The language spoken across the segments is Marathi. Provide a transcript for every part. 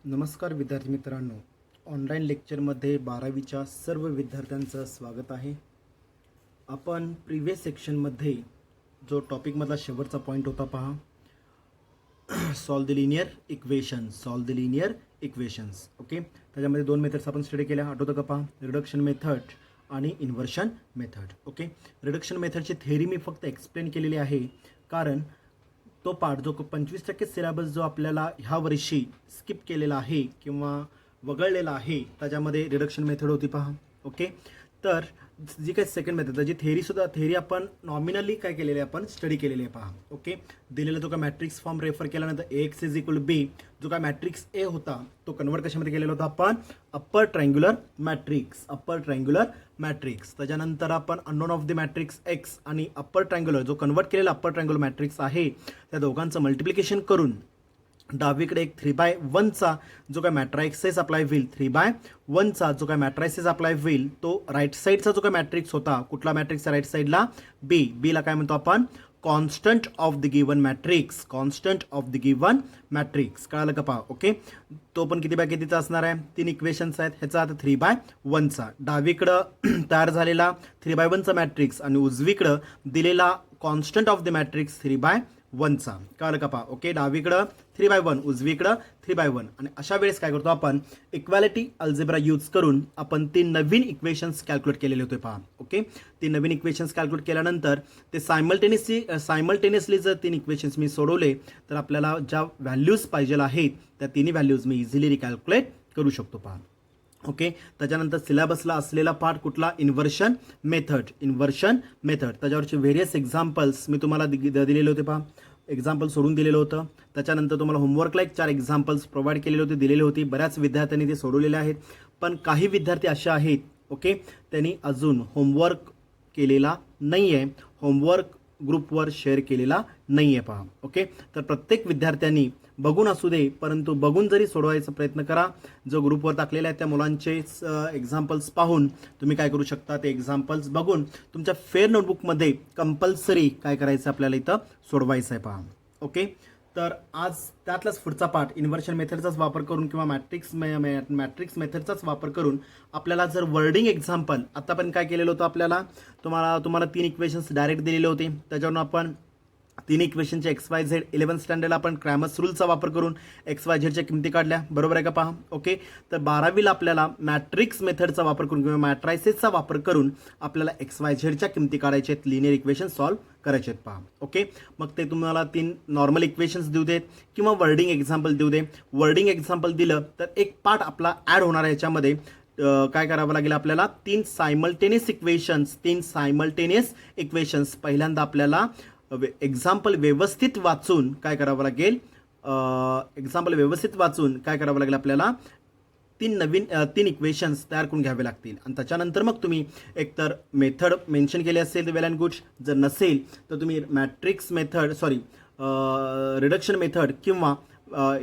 नमस्कार विद्यार्थी मित्रांनो, ऑनलाईन लेक्चरमध्ये 12वीच्या सर्व विद्यार्थ्यांचं स्वागत आहे. आपण प्रिव्हियस सेक्शनमध्ये जो टॉपिकमधला शेवटचा पॉईंट होता पहा, solve the linear equations. Okay, त्याच्यामध्ये दोन मेथड्स आपण स्टडी केल्या, आठवतं का पहा, रिडक्शन मेथड आणि इन्व्हर्शन मेथड. ओके, रिडक्शन मेथडची थेअरी मी फक्त एक्सप्लेन केलेली आहे, कारण तो पार्ट जो 25% सिलेबस जो आपल्याला ह्या वर्षी स्किप केलेला आहे किंवा वगळलेला आहे, त्याच्यामध्ये रिडक्शन मेथड होती पहा. ओके, तर जी काही सेकंड मेथड त्याची थेअरी आपण नॉमिनली काय केलेली आहे, आपण स्टडी केलेली आहे पहा. ओके, दिलेला जो काय मॅट्रिक्स फॉर्म रेफर केल्यानंतर AX इज इक्वल बी, जो काय मॅट्रिक्स ए होता तो कन्वर्ट कशामध्ये केलेला होता आपण, अप्पर ट्रायंग्युलर मॅट्रिक्स. त्याच्यानंतर आपण unknown of the matrix x आणि अप्पर ट्रायंग्युलर जो कन्वर्ट केलेला अप्पर ट्रायंग्युलर मॅट्रिक्स आहे, त्या दोघांचं मल्टिप्लिकेशन करून डावीकडे एक 3/1चा जो काय मॅट्रायसेस अप्लाय होईल, 3/1चा जो काय मॅट्रायसेस अप्लाय होईल, तो राईट साईडचा जो काय मॅट्रिक्स होता, कुठला मॅट्रिक्स राईट साईडला, बीला काय म्हणतो आपण, constant of the given matrix. कळालं का पहा. ओके, तो पण किती बाय कितीचा असणार आहे, 3 इक्वेशन्स आहेत, ह्याचा आता 3/1चा डावीकडं तयार झालेला 3/1चा मॅट्रिक्स आणि उजवीकडं दिलेला कॉन्स्टंट ऑफ द मॅट्रिक्स 3/1चा. कळालं का पहा. ओके, डावीकडं 3/1, उजवीकडं 3/1. आणि अशा वेळेस काय करतो आपण, इक्वॅलिटी अल्जेब्रा यूज करून आपण 3 नवीन इक्वेशन्स कॅल्क्युलेट केलेले होते पहा. ओके, 3 नवीन इक्वेशन्स कॅल्क्युलेट केल्यानंतर ते सायमल्टेनियसली जर 3 इक्वेशन्स मी सोडवले, तर आपल्याला ज्या व्हॅल्यूज पाहिजे आहेत त्या तिन्ही व्हॅल्यूज मी इझिली रिकॅल्क्युलेट करू शकतो पहा. ओके, त्याच्यानंतर सिलेबसला असलेला पार्ट कुठला, इन्व्हर्शन मेथड. त्याच्यावरचे व्हेरियस एक्झाम्पल्स मी तुम्हाला दिलेले होते पहा, एक्झाम्पल सोडून दिलेलं होतं. त्याच्यानंतर तुम्हाला होमवर्कला एक 4 एक्झाम्पल्स प्रोव्हाइड केलेले होते, दिलेले होते. बऱ्याच विद्यार्थ्यांनी ते सोडवलेले आहेत, पण काही विद्यार्थी असे आहेत, ओके, त्यांनी अजून होमवर्क केलेला नाही आहे, होमवर्क ग्रुपवर शेअर केलेला नाही आहे पहा. ओके, तर प्रत्येक विद्यार्थ्यांनी बघून असू दे, परंतु बघून जरी सोडवायचा प्रयत्न करा. जो ग्रुपवर टाकलेला आहे त्या मुलांचे एक्झाम्पल्स पाहून तुम्ही काय करू शकता, ते एक्झाम्पल्स बघून तुमच्या फेअर नोटबुकमध्ये कंपल्सरी काय करायचं, आपल्याला इथं सोडवायचं आहे पहा. ओके, तर आज त्यातलाच पुढचा पार्ट इन्व्हर्शन मेथडचाच वापर करून किंवा मॅट्रिक्स मेथडचाच वापर करून आपल्याला जर वर्डिंग एक्झाम्पल, आतापर्यंत काय केलेलं होतं, आपल्याला तुम्हाला 3 इक्वेशन्स डायरेक्ट दिलेले होते, त्याच्यावरून आपण 3 इक्वेशनचे XYZ 11th स्टँडर्डला आपण क्रॅमर्स रूलचा वापर करून XYZच्या किमती काढल्या, बरोबर आहे का पहा. ओके, तर 12वीला आपल्याला मॅट्रिक्स मेथडचा वापर करून किंवा मॅट्रायसेसचा वापर करून आपल्याला XYZच्या किमती काढायचे आहेत, लिनियर इक्वेशन सॉल्व्ह करायचे आहेत पहा. ओके, मग ते तुम्हाला 3 नॉर्मल इक्वेशन्स देऊ देत किंवा वर्डिंग एक्झाम्पल देऊ दे. वर्डिंग एक्झाम्पल दिलं तर एक पार्ट आपला ॲड होणार आहे, याच्यामध्ये काय करावं लागेल आपल्याला, 3 सायमल्टेनियस इक्वेशन्स पहिल्यांदा आपल्याला एक्झाम्पल व्यवस्थित वाचून काय करावं लागेल, आपल्याला 3 इक्वेशन्स तयार करून घ्यावे लागतील. आणि त्याच्यानंतर मग तुम्ही एकतर मेथड मेन्शन केली असेल तर वेल अँड गुड, जर नसेल तर तुम्ही रिडक्शन मेथड किंवा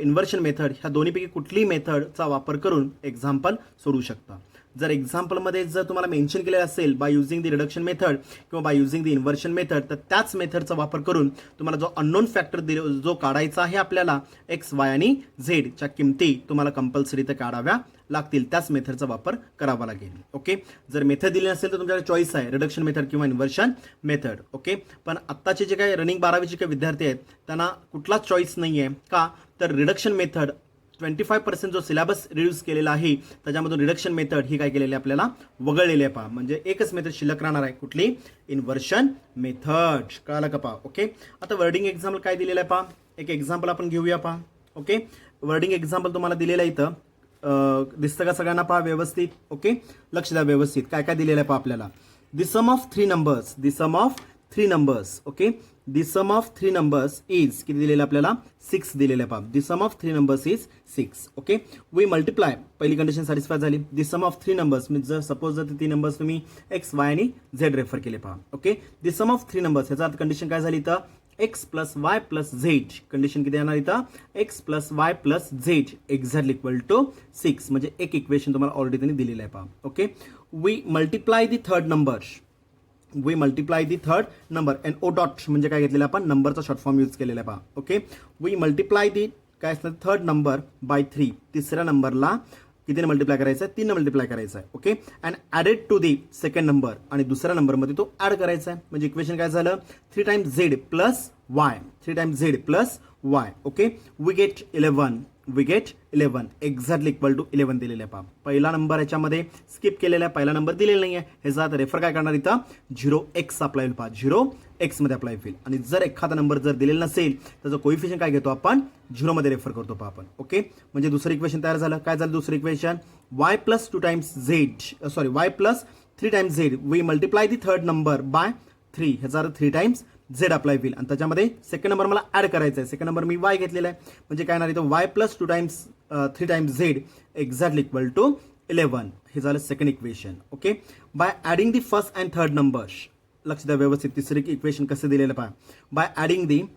इन्व्हर्शन मेथड ह्या दोन्हीपैकी कुठलीही मेथडचा वापर करून एक्झाम्पल सोडवू शकता. जर एक्झाम्पलमध्ये जर तुम्हाला मेन्शन केलेलं असेल by using the reduction method किंवा by using the inversion method, तर त्याच मेथडचा वापर करून तुम्हाला जो अननोन फॅक्टर जो काढायचा आहे आपल्याला, एक्स वाय आणि झेडच्या किमती तुम्हाला कंपल्सरी ते काढाव्या लागतील, त्याच मेथडचा वापर करावा लागेल. ओके, जर मेथड दिली नसेल तर तुमच्याकडे चॉईस आहे, रिडक्शन मेथड किंवा इन्व्हर्शन मेथड. ओके, पण आत्ताचे जे काही रनिंग 12वीचे काही विद्यार्थी आहेत त्यांना कुठलाच चॉईस नाही आहे का, तर रिडक्शन मेथड 25% जो सिलेबस रिड्यूस केलेला आहे त्याच्यामधून रिडक्शन मेथड ही काय केलेली आहे, आपल्याला वगळलेली आहे पहा. म्हणजे एकच मेथड शिल्लक राहणार आहे, कुठली, इन्व्हर्शन मेथड. कळालं का पहा. ओके, आता वर्डिंग एक्झाम्पल काय दिलेलं आहे पहा, एक एक्झाम्पल आपण घेऊया पहा. ओके, वर्डिंग एक्झाम्पल तुम्हाला दिलेलं आहे इथं, दिसतं का सगळ्यांना पहा व्यवस्थित. ओके, लक्ष द्या व्यवस्थित, काय काय दिलेलं आहे पहा आपल्याला. The sum of three numbers. Okay, the sum of 3 numbers is किती दिलेलं आपल्याला, 6 दिलेलं आहे पहा. The sum of 3 numbers is 6. Okay, we multiply, पहिली कंडिशन सॅटिस्फाय झाली. द सम ऑफ 3 नंबर्स म्हणजे जर सपोज जर 3 नंबर्स तुम्ही एक्स वाय आणि झेड रेफर केले पहा. Okay, the sum of 3 numbers, याचा अर्थ कंडिशन काय झाली तर x plus y plus z. Condition किती येणार इथं, x plus y plus z exactly equal to 6. म्हणजे एक इक्वेशन तुम्हाला ऑलरेडी त्यांनी दिलेलं आहे पहा. Okay, we multiply the third number, n o dot म्हणजे काय घेतलेलं आपण, नंबरचा शॉर्ट फॉर्म यूज केलेला आहे पहा. ओके, वी मल्टिप्लाय दी काय असणार थर्ड नंबर बाय 3 तिसऱ्या नंबरला कितीने मल्टिप्लाय करायचं आहे 3 मल्टिप्लाय करायचं आहे okay and added to the second number आणि दुसऱ्या नंबरमध्ये तो ॲड करायचा आहे म्हणजे इक्वेशन काय झालं 3 times z plus y 3 times z plus y okay we get 11 exactly equal to 11 दिलेलं आहे पहा पहिला नंबर याच्यामध्ये स्किप केलेला आहे पहिला नंबर दिलेला नाही आहे ह्याचा आता रेफर काय करणार इथं 0x अप्लाय होईल पहा 0x मध्ये अप्लाय होईल आणि जर एखादा नंबर जर दिलेला नसेल त्याचं कोइफिशियंट काय घेतो आपण 0 मध्ये रेफर करतो पहा आपण ओके म्हणजे दुसरं इक्वेशन तयार झालं काय झालं दुसरं equation y plus 2 times z sorry y plus 3 times z we multiply the third number by 3 ह्याचा अर्थ 3 टाइम्स झेड अप्लाय होईल आणि त्याच्यामध्ये सेकंड नंबर मला ॲड करायचा आहे सेकंड नंबर मी वाय घेतलेला आहे म्हणजे काय येणार इथं y plus 2 times 3 times z exactly equal to 11 हे झालं second equation okay by adding the first and third numbers लक्ष द्या व्यवस्थित तिसरे इक्वेशन कसं दिलेलं पहा by adding the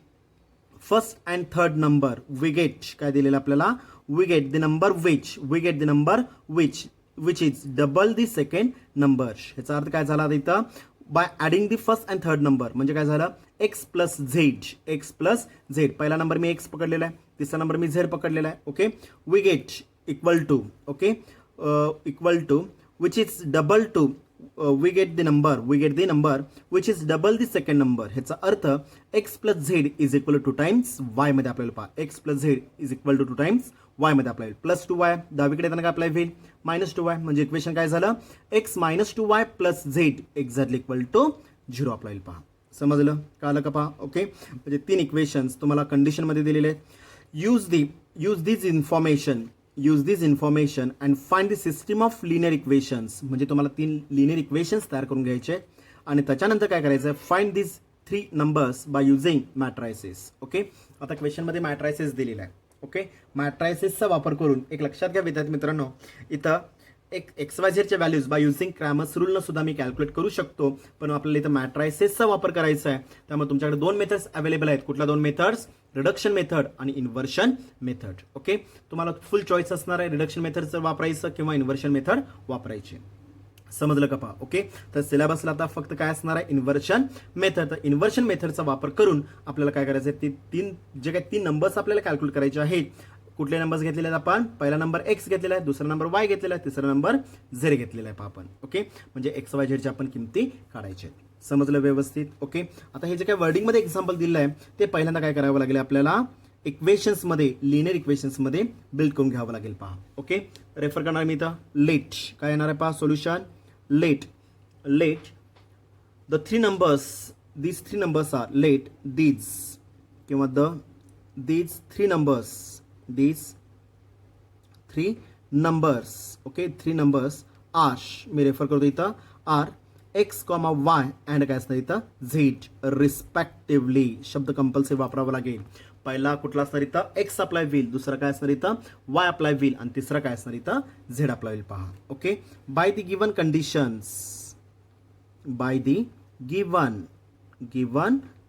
first and third number we get काय दिलेलं आपल्याला we get the number which is double the second number ह्याचा अर्थ काय झाला इथं by adding the first and third number म्हणजे काय झालं एक्स प्लस झेड पहिला नंबर मी एक्स पकडलेला आहे तिसरा नंबर मी झेड पकडलेला आहे okay we get equal to okay equal to which is double two we get the number which is double the second number ह्याचा अर्थ x plus z is equal to times y मध्ये आपल्याला पहा x plus z is equal to times y मध्ये अप्लाय प्लस 2y डावीकडे येताना काय अप्लाय होईल -2y म्हणजे इक्वेशन काय झालं x minus 2y plus z exactly equal to 0 apply पहा समजलं कळलं का पहा ओके म्हणजे 3 इक्वेशन्स तुम्हाला कंडिशनमध्ये दिलेले आहेत use this information and find the system of linear equations म्हणजे तुम्हाला 3 लिनियर इक्वेशन्स तयार करून घ्यायचे आणि त्याच्यानंतर काय करायचं आहे find this 3 numbers by using मॅट्रायसिस okay आता क्वेश्चनमध्ये मॅट्रायसिस दिलेला आहे ओके मॅट्रायसिसचा वापर करून एक लक्षात घ्या विद्यार्थी मित्रांनो इथं एक XYZच्या व्हॅल्यूज बाय युझिंग क्रॅमर्स रूलनं सुद्धा मी कॅल्क्युलेट करू शकतो पण आपल्याला इथं मॅट्रायसिसचा वापर करायचा आहे त्यामुळे तुमच्याकडे 2 मेथड्स अवेलेबल आहेत कुठल्या 2 मेथड्स रिडक्शन मेथड आणि इन्व्हर्शन मेथड ओके तुम्हाला फुल चॉईस असणार आहे रिडक्शन मेथडचं वापरायचं किंवा इन्व्हर्शन मेथड वापरायची समजलं का पहा ओके तर सिलेबसला आता फक्त काय असणार आहे इन्व्हर्शन मेथड तर इन्व्हर्शन मेथडचा वापर करून आपल्याला काय करायचं आहे ते 3 नंबर्स आपल्याला कॅल्क्युलेट करायचे आहेत कुठले नंबर्स घेतलेले आहेत आपण पहिला नंबर एक्स घेतलेला आहे दुसरा नंबर वाय घेतलेला आहे तिसरा नंबर झेड घेतलेला आहे आपण ओके म्हणजे XYZच्या आपण किमती काढायच्या आहेत समजलं व्यवस्थित ओके आता हे जे काय वर्डिंगमध्ये एक्झाम्पल दिलं आहे ते पहिल्यांदा काय करावं लागेल आपल्याला इक्वेशन्समध्ये लिनियर इक्वेशन्समध्ये बिल्ड करून घ्यावं लागेल पहा ओके रेफर करणार मी इथं लेट काय येणार आहे पहा solution late the 3 numbers these 3 numbers are let these किंवा these 3 numbers okay 3 numbers are me refer करतो इथं आर x, y अँड काय असणार इथं झेड रिस्पेक्टिव्हली शब्द कंपल्सरी वापरावा लागेल पहिला कुठला असणार इथं एक्स अप्लाय होईल दुसरा काय असणार इथं वाय अप्लाय होईल आणि तिसरा काय असणार इथं झेड अप्लाय होईल पहा okay by the given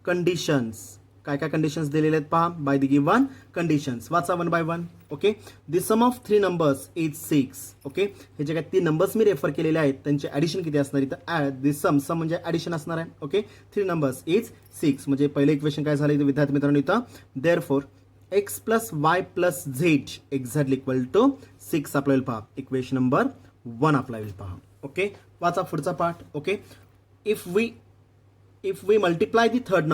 conditions काय काय कंडिशन्स दिलेले आहेत पहा बाय दी गिवन कंडिशन्स वाचा 1 by 1 okay the sum of 3 numbers is 6 okay हे जे काय 3 नंबर्स मी रेफर केलेले आहेत त्यांचे ॲडिशन किती असणार इथं दी सम म्हणजे ॲडिशन असणार आहे ओके 3 नंबर्स इज 6 म्हणजे पहिलं इक्वेशन काय झालं इथं विद्यार्थी मित्रांनो इथं therefore x plus y plus z exactly equal to 6 apply पहा इक्वेशन नंबर 1 अप्लाय पहा ओके वाचा पुढचा part okay if we multiply the third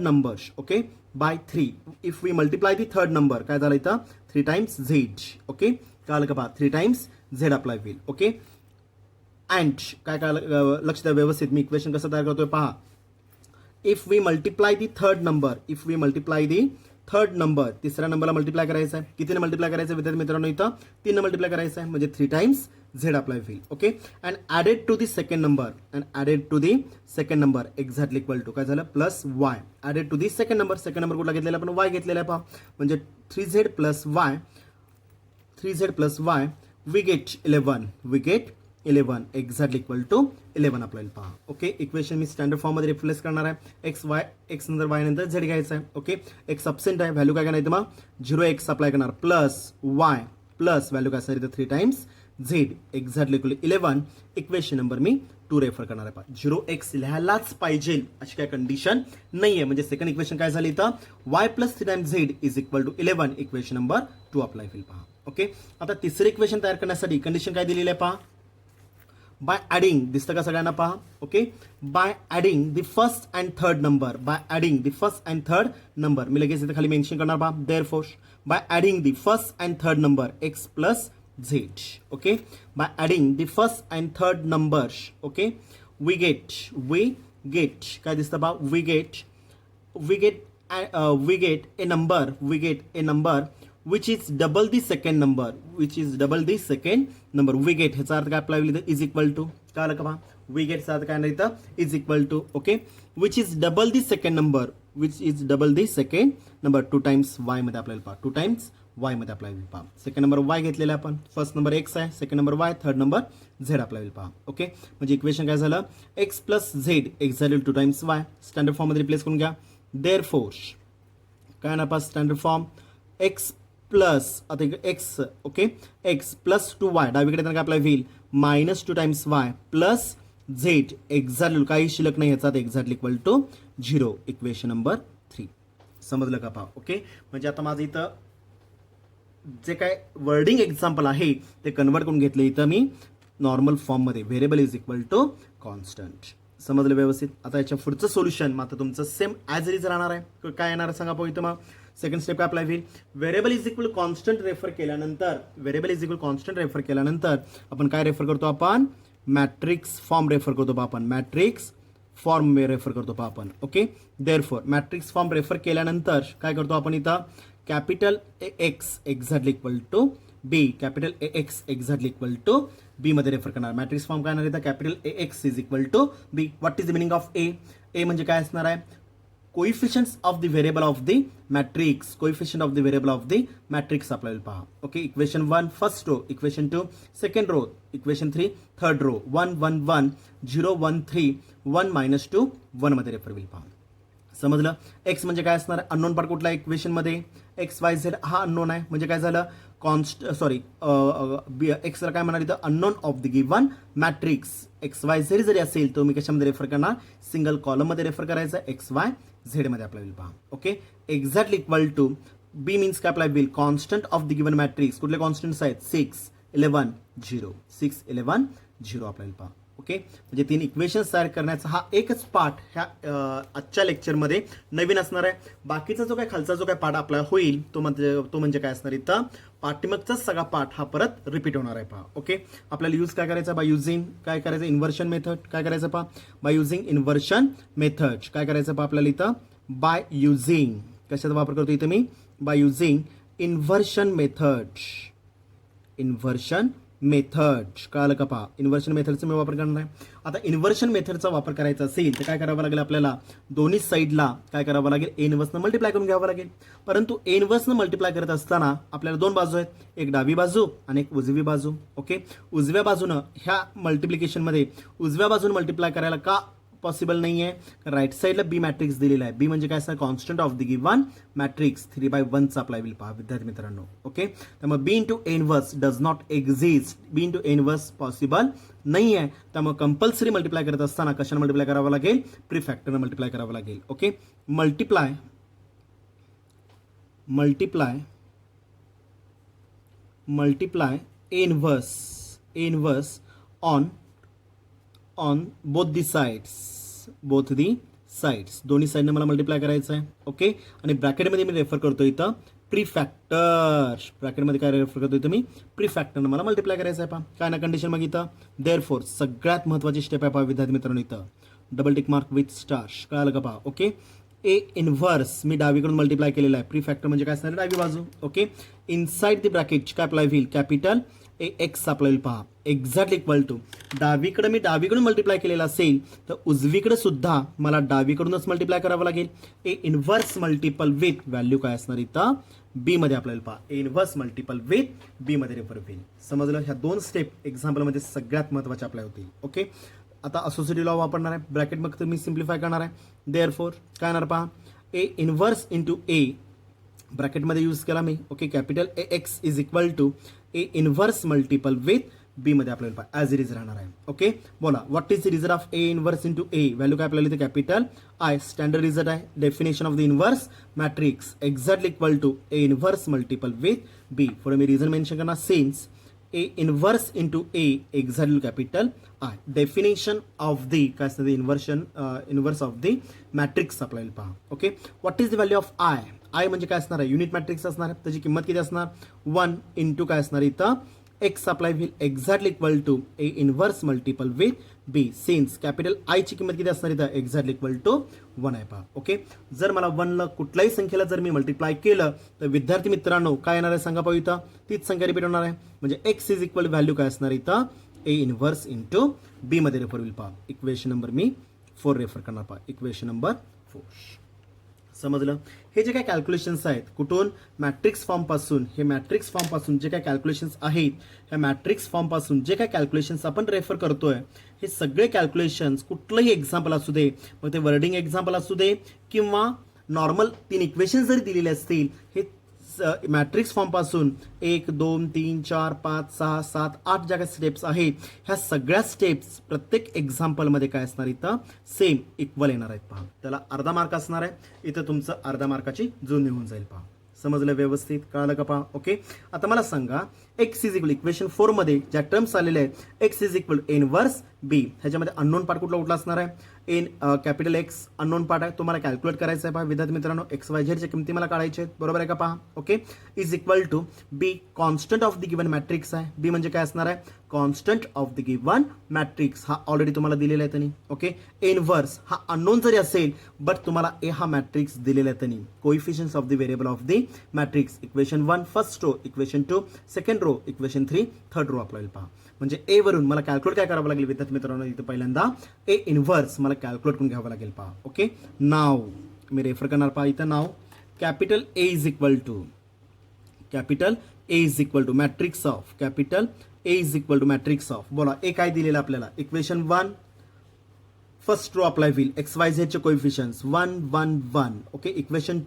number okay by 3 if we multiply the third number काय झालं इथं 3 times z ओके कळलं का पहा 3 times z अप्लाय होईल ओके अँड काय लक्ष द्या व्यवस्थित मी इक्वेशन कसं तयार करतोय पहा if we multiply the third number तिसऱ्या नंबरला मल्टिप्लाय करायचं आहे कितीने मल्टिप्लाय करायचं विद्यार्थी मित्रांनो इथं 3 ने मल्टिप्लाय करायचं आहे म्हणजे 3 times z अप्लाय होईल okay and added to the second number exactly equal to काय झालं plus y added to the second number कुठला घेतलेला आपण वाय घेतलेला आहे पहा म्हणजे 3z plus y we get 11 exactly equal to 11 apply पहा ओके इक्वेशन मी स्टँडर्ड फॉर्म मध्ये रिप्लेस करणार आहे एक्स नंतर वाय नंतर झेड घ्यायचं आहे ओके एक्स अब्सेंट आहे व्हॅल्यू काय करणार मग 0x अप्लाय करणार प्लस वाय प्लस व्हॅल्यू काय असणार इथं 3 times Z exactly equal 11 equation number मी 2 रेफर करणार आहे पहा 0x लिहायलाच पाहिजे अशी काय कंडिशन नाहीये म्हणजे सेकंड इक्वेशन काय झाली इथं y plus 3 times z is equal to 11 equation नंबर 2 अप्लाय होईल पहा ओके आता तिसरं इक्वेशन तयार करण्यासाठी कंडिशन काय दिलेली आहे पहा बाय ॲडिंग दिसतं का सगळ्यांना पहा okay by adding the first and third number by adding the first and third number मी लगेच इथे खाली मेन्शन करणार पहा therefore by adding the first and third number X plus Z okay by adding the first and third number okay we get काय दिसतं पहा we get a number which is double the second number we get ह्याचा अर्थ काय अप्लाय होईल इज इक्वल टू काय आलं का पहा we get चा अर्थ काय नाही तर is equal to okay which is double the second number 2 times y मध्ये आपल्याला पहा 2 times y मध्ये अप्लाय होईल पहा सेकंड नंबर y घेतलेला आपण फर्स्ट नंबर x आहे second number y third number z apply होईल पहा ओके म्हणजे इक्वेशन काय झालं x plus z exactly 2 times y standard form मध्ये रिप्लेस करून घ्या देअरफोर काय ना पहा स्टँडर्ड फॉर्म x प्लस आता x okay x plus 2y डावीकडे त्यांना काय अप्लाय होईल -2 times y plus z exactly काही शिल्लक नाही याचा exactly equal to 0 equation number 3 समजलं का पहा ओके म्हणजे आता माझं इथं जे काय वर्डिंग एक्झाम्पल आहे ते कन्वर्ट करून घेतले इथं मी नॉर्मल फॉर्ममध्ये variable is equal to constant समजलं व्यवस्थित आता याच्या पुढचं सोल्युशन मात्र तुमचं सेम ॲज इज राहणार आहे काय येणार सांगा पाहू इथं मग सेकंड स्टेप काय अप्लाय होईल variable is equal constant refer केल्यानंतर आपण काय रेफर करतो आपण मॅट्रिक्स फॉर्म रेफर करतो बा आपण मॅट्रिक्स फॉर्म रेफर करतो बा आपण okay therefore matrix form refer केल्यानंतर काय करतो आपण इथं capital X exactly equal to B capital X exactly equal to B मध्ये रेफर करणार मॅट्रिक्स फॉर्म काय येणार capital X is equal to B what is the meaning of A म्हणजे काय असणार आहे coefficients of the variable of the matrix आपल्याला पहा okay equation 1 first row equation 2 second row equation 3 third row 1 1 1 0 1 3 1 -2 1 मध्ये रेफर होईल पहा समजलं एक्स म्हणजे काय असणार अननोन पार्ट कुठला इक्वेशन मध्ये एक्स वाय झेड हा अननोन आहे म्हणजे काय झालं एक्सला काय म्हणाल इथं unknown of the given matrix x y z जरी असेल तो मी कशामध्ये रेफर करणार सिंगल कॉलम मध्ये रेफर करायचा एक्स वाय झेड मध्ये अप्लाय होईल पहा okay exactly equal to b means काय अप्लाय होईल constant of the given matrix कुठले कॉन्स्टंट्स आहेत 6 11 0 अप्लाय होईल पहा ओके म्हणजे 3 इक्वेशन्स तयार करण्याचा हा एकच पार्ट ह्या आजच्या लेक्चरमध्ये नवीन असणार आहे बाकीचा जो काय खालचा जो काय पार्ट अप्लाय होईल तो म्हणजे काय असणार इथं पाठीमागचाच सगळा पार्ट हा परत रिपीट होणार आहे पहा ओके आपल्याला यूज काय करायचं बाय युझिंग काय करायचं इन्व्हर्शन मेथड काय करायचं पहा बाय युझिंग इन्व्हर्शन मेथड काय करायचं पहा आपल्याला इथं बाय युझिंग कशाचा वापर करतो इथं मी बाय युझिंग इन्व्हर्शन मेथड कळालं का पहा इन्व्हर्शन मेथडचा मी वापर करणार आहे आता इन्व्हर्शन मेथडचा वापर करायचा असेल तर काय करावं लागेल आपल्याला दोन्ही साईडला काय करावं लागेल ए इन्व्हर्सनं मल्टिप्लाय करून घ्यावं लागेल परंतु ए इन्व्हर्सनं मल्टिप्लाय करत असताना आपल्याला 2 बाजू आहेत एक डावी बाजू आणि एक उजवी बाजू ओके उजव्या बाजूनं ह्या मल्टिप्लिकेशनमध्ये उजव्या बाजूने मल्टिप्लाय करायला का पॉसिबल नाही आहे राईट साईडला बी मॅट्रिक्स दिलेला आहे बी म्हणजे काय असणार constant of the given matrix 3/1 चा अप्लाय होईल पहा विद्यार्थी मित्रांनो ओके त्यामुळे B into A inverse does not exist B into A inverse possible नाही आहे त्यामुळे कंपल्सरी मल्टिप्लाय करत असताना कशाने मल्टिप्लाय करावं लागेल प्रीफॅक्टरने मल्टिप्लाय करावं लागेल okay multiply A inverse on both the sides दोन्ही साईडने मला मल्टिप्लाय करायचं आहे ओके आणि ब्रॅकेटमध्ये मी रेफर करतो इथं ब्रॅकेटमध्ये काय रेफर करतो इथं मी प्रीफॅक्टरनं मला मल्टिप्लाय करायचं आहे पहा काय ना कंडिशन मग इथं देअरफोर सगळ्यात महत्त्वाची स्टेप आहे पहा विद्यार्थी मित्रांनो इथं double tick mark with star कळालं का पहा ओके ए इन्व्हर्स मी डावीकडून मल्टिप्लाय केलेला आहे प्रीफॅक्टर म्हणजे काय असणार डावी बाजू ओके इनसाइड द ब्रॅकेट काय अप्लाय होईल कॅपिटल ए एक्स अप्लाय होईल पहा एक्झॅक्टली इक्वल टू डावीकडे मी डावीकडून मल्टिप्लाय केलेला असेल तर उजवीकडे सुद्धा मला डावीकडूनच मल्टिप्लाय करावं लागेल ए इन्व्हर्स मल्टिपल विथ व्हॅल्यू काय असणार इथं बी मध्ये आपल्याला पहा A inverse multiple with B मध्ये रेफर होईल समजलं ह्या 2 स्टेप एक्झाम्पलमध्ये सगळ्यात महत्त्वाचे अप्लाय होतील ओके आता असोसिएटिव्ह लॉ वापरणार आहे ब्रॅकेट मग तुम्ही सिम्प्लिफाय करणार आहे देअरफोर काय येणार पहा ए इन्व्हर्स इंटू ए ब्रॅकेटमध्ये यूज केला मी okay capital A X is equal to A inverse multiple with B मध्ये आपल्याला ॲज इट इज राहणार आहे. ओके, बोला what is the result of A inverse into A. Value काय आपल्याला इथे कॅपिटल आय. स्टँडर्ड रिझल्ट आहे. Definition of the inverse matrix exactly equal to A inverse multiple with B. पुढे मी रिझन मेन्शन करणार since A inverse into A exactly capital I. Definition of the काय असतं इनव्हर्स ऑफ द मॅट्रिक्स आपल्याला पहा. Okay, what is the value of I. I म्हणजे काय असणार आहे, युनिट मॅट्रिक्स असणार आहे. त्याची किंमत किती असणार 1 इंटू काय असणार इथं एक्स अप्लाय होईल exactly equal to A inverse multiple with b. Since capital आयची किंमत किती असणार इथं एक्झॅक्टली इक्वल टू 1 आहे पहा. ओके, जर मला 1ला कुठल्याही संख्येला जर मी मल्टिप्लाय केलं तर विद्यार्थी मित्रांनो काय येणार आहे सांगा पाहू. इथं तीच संख्या रिपीट होणार आहे. म्हणजे एक्स इज इक्वल व्हॅल्यू काय असणार इथं ए इनव्हर्स इंटू बी मध्ये रेफर होईल पहा. इक्वेशन नंबर मी 4 रेफर करणार पहा. इक्वेशन नंबर 4 समजलं. हे जे काही कॅल्क्युलेशन्स आहेत कुठून मॅट्रिक्स फॉर्मपासून, हे मॅट्रिक्स फॉर्मपासून जे काही कॅल्क्युलेशन्स आहेत ह्या मॅट्रिक्स फॉर्मपासून जे काही कॅल्क्युलेशन्स आपण रेफर करतोय हे सगळे कॅल्क्युलेशन्स कुठलंही एक्झाम्पल असू दे, मग ते वर्डिंग एक्झाम्पल असू दे किंवा नॉर्मल 3 इक्वेशन्स जरी दिलेले असतील, हे मॅट्रिक्स फॉर्मपासून 1 2 3 4 5 6 7 8 ज्या काही स्टेप्स आहेत ह्या सगळ्या स्टेप्स प्रत्येक एक्झाम्पलमध्ये काय असणार इथं सेम इक्वल येणार आहेत पहा. त्याला अर्धा मार्क असणार आहे. इथं तुमचं अर्धा मार्काची जुळणी होऊन जाईल पहा. समजलं व्यवस्थित, कळालं का पहा. ओके, आता मला सांगा एक्स इज इक्वल इक्वेशन 4 मध्ये ज्या टर्म्स आलेल्या आहेत एक्स इज इक्वल इनव्हर्स बी. ह्याच्यामध्ये अननोन पार्ट कुठला असणार आहे in capital x unknown part आहे. तुम्हाला कॅल्क्युलेट करायचं आहे पहा विद्यार्थी मित्रांनो. एक्स वाय झेडच्या किमती मला काढायच्या आहेत. बरोबर आहे का पहा. Okay, is equal to b constant of the given matrix आहे. बी म्हणजे काय असणार आहे constant of the given matrix. हा ऑलरेडी तुम्हाला दिलेला आहे त्यांनी. ओके, इनव्हर्स हा अननोन जरी असेल बट तुम्हाला ए हा मॅट्रिक्स दिलेला आहे त्यांनी. Coefficients of the variable of the matrix. Equation 1 first row, equation 2 second row, equation 3 third row आपल्याला पहा. म्हणजे ए वरून मला कॅल्क्युलेट काय करावं लागेल विद्यार्थी मित्रांनो इथं पहिल्यांदा ए इनव्हर्स मला कॅल्क्युलेट करून घ्यावं लागेल पहा. ओके, नाव मी रेफर करणार पहा इथं नाव capital A is equal to matrix of capital A is equal to matrix of. बोला ए काय दिलेलं आपल्याला इक्वेशन 1 फर्स्ट रो अप्लाय होईल एक्स वाय झेडचे coefficients 1 1 1. Okay, equation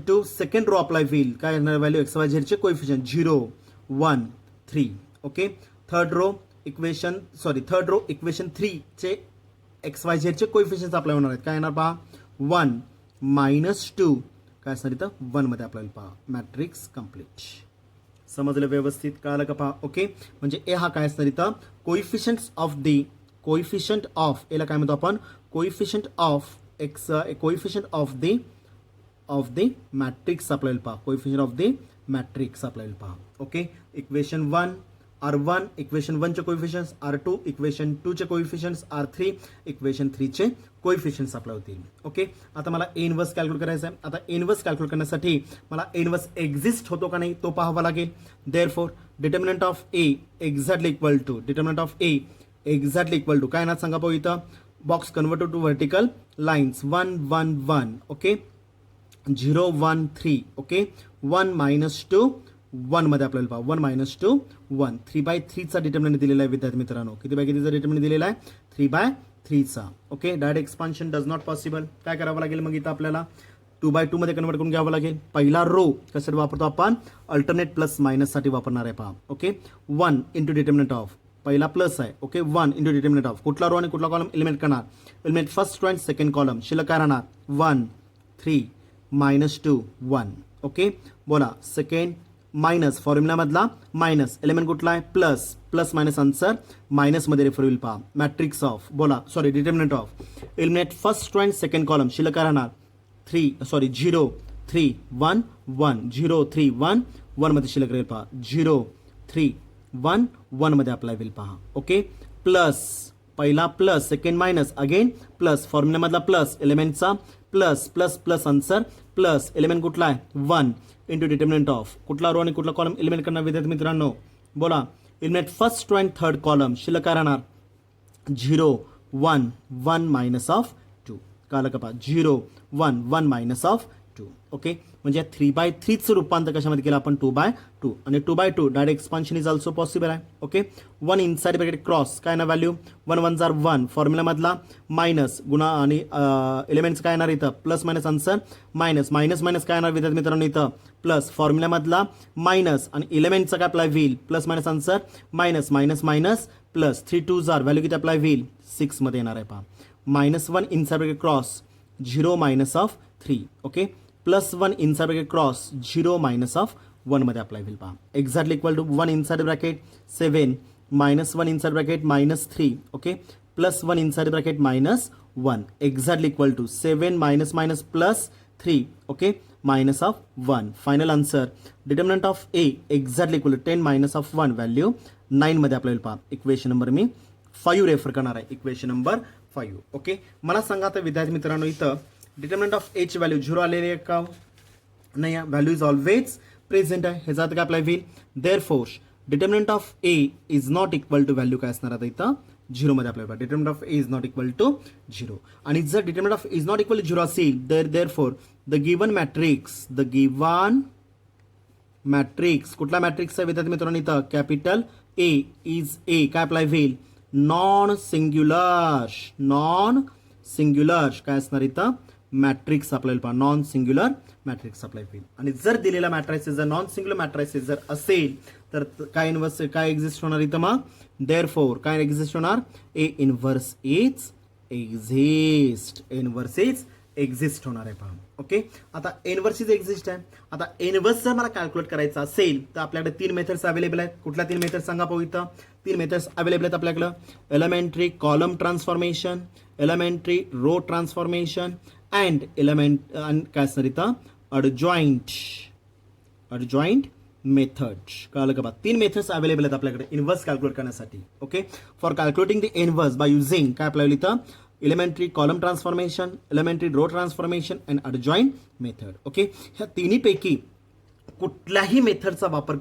2 second row apply होईल काय येणार व्हॅल्यू एक्स वाय झेडचे coefficient 0 1 3. Okay, third row equation 3 चे एक्स वाय झेडचे कोइफिशियन्स अप्लाय होणार आहेत. काय येणार पहा 1 -2 काय असणार इथं 1 मध्ये आपल्याला पहा. Matrix complete. समजलं व्यवस्थित, कळालं का पहा. ओके, म्हणजे ए हा काय असणार इथं कोइफिशियंट ऑफ एला काय म्हणतो आपण कोइफिशियंट ऑफ द मॅट्रिक्स आपल्याला पहा. कोइफिशियंट ऑफ द मॅट्रिक्स आपल्याला पहा. ओके, इक्वेशन 1 R1 इक्वेशन 1 चे कोइफिशियंट्स R2 इक्वेशन 2 चे कोइफिशियंट्स R3 इक्वेशन 3 चे कोइफिशियंट्स अप्लाय होतील. ओके, आता मला ए इनव्हर्स कॅल्क्युलेट करायचं आहे. आता इनव्हर्स कॅल्क्युलेट करण्यासाठी मला ए इनव्हर्स एक्झिस्ट होतो का नाही तो पाहावा लागेल. Therefore determinant of A exactly equal to काय ना सांगा पाहू इथं box convert to vertical lines 1 1 1. Okay, 0 1 3. Okay, 1 -2 1 मध्ये आपल्याला पहा 1 -2 1. 3/3 चा डिटर्मिनंट दिलेला आहे विद्यार्थी मित्रांनो. किती डिटर्मिनंट दिलेला आहे 3/3 चा. Okay, direct expansion does not possible. काय करावं लागेल मग इथं आपल्याला 2/2 मध्ये कन्वर्ट करून घ्यावं लागेल. पहिला रो कशासाठी वापरतो आपण अल्टरनेट प्लस मायनस साठी वापरणार आहे पहा. ओके, 1 इंटू डिटर्मिनंट ऑफ पहिला प्लस आहे. ओके, 1 इंटू डिटर्मिनंट ऑफ कुठला रो आणि कुठला कॉलम एलिमेंट करणार. Element first row and second column शिल्लक काय राहणार 1 3 -2 1. ओके, बोला सेकंड मायनस फॉर्म्युलामधला मायनस एलिमेंट कुठला आहे प्लस मायनस आन्सर मायनस मध्ये रेफर होईल पहा. Matrix of determinant of element first row and second column शिल्लक काय राहणार 0 3 1 1 0 3 1 1 मध्ये शिल्लक राहील पहा. 0 3 1 1 मध्ये अप्लाय होईल पहा. ओके, प्लस पहिला plus second minus again plus फॉर्म्युलामधला प्लस एलिमेंटचा प्लस आन्सर प्लस एलिमेंट कुठला आहे 1 इंटू डिटर्मिनंट ऑफ कुठला रो आणि कुठला कॉलम एलिमेंट करणार विद्यार्थी मित्रांनो. बोला element first row and third column शिल्लक काय राहणार 0 1 1 -2. काला का पहा 0 1 1 -2. ओके, म्हणजे 3/3चं रूपांतर कशामध्ये केलं आपण 2/2 आणि 2/2 direct expansion is also possible आहे. ओके 1 इनसाइड ब्रॅकेट क्रॉस काय ना व्हॅल्यू 1 1 जार 1 फॉर्म्युलामधला मायनस गुणा आणि एलिमेंट्स काय येणार इथं plus minus answer minus minus minus काय येणार विद्यार्थी मित्रांनो इथं प्लस फॉर्म्युलामधला मायनस आणि एलिमेंटचा काय अप्लाय होईल plus minus answer minus minus minus plus 3 2 जार व्हॅल्यू किती अप्लाय होईल 6 मध्ये येणार आहे पहा -1 inside bracket cross 0 minus of 3 okay +1 inside bracket cross 0 minus of 1 मध्ये अप्लाय होईल पहा exactly equal to 1 inside bracket 7 -1 inside bracket -3 okay +1 inside bracket -1 exactly equal to 7 minus minus plus 3 okay minus of 1 final answer determinant of A exactly equal to 10 minus of 1 value 9 मध्ये अप्लाय होईल पहा इक्वेशन नंबर मी 5 रेफर करणार आहे इक्वेशन नंबर 5 ओके मला सांगा आता विद्यार्थी मित्रांनो इथं डिटर्मिनंट ऑफ एच व्हॅल्यू 0 आलेली आहे का नाही व्हॅल्यू इज ऑलवेज प्रेझेंट आहे ह्याचा काय अप्लाय होईल therefore determinant of a is not equal to value काय असणार आता इथं 0 मध्ये अप्लाय होईल determinant of a is not equal to 0 आणि जर determinant of is not equal to 0 असेल देअरफोर द गिवन मॅट्रिक्स कुठला मॅट्रिक्स आहे विद्यार्थी मित्रांनो इथं कॅपिटल ए इज ए काय अप्लाय होईल नॉन सिंग्युलर काय असणार इथं मॅट्रिक्स आपल्याला पहा नॉन सिंग्युलर मॅट्रिक्स अप्लाय होईल आणि जर दिलेला मॅट्रायसिस जर नॉन सिंग्युलर मॅट्रायसिस जर असेल तर काय इन्व्हर्स काय एक्झिस्ट होणार इथं मग देअरफोर काय एक्झिस्ट होणार ए इन्व्हर्स इज एक्झिस्ट होणार आहे पहा ओके आता इन्व्हर्स एक्झिस्ट आहे आता इन्व्हर्स जर मला कॅल्क्युलेट करायचा असेल तर आपल्याकडे 3 मेथड्स अवेलेबल आहेत कुठल्या 3 मेथड्स सांगा पाहू इथं 3 मेथड्स अवेलेबल आहेत आपल्याकडं elementary column transformation elementary row transformation and काय असणार इथं अडजॉईंट मेथड कळलं का बा 3 मेथड्स अवेलेबल आहेत आपल्याकडे इन्व्हर्स कॅल्क्युलेट करण्यासाठी okay for calculating the inverse by using काय आपल्याला इथं elementary column transformation, elementary row transformation and adjoint method. Okay ह्या तिन्हीपैकी कुठल्याही मेथडचा वापर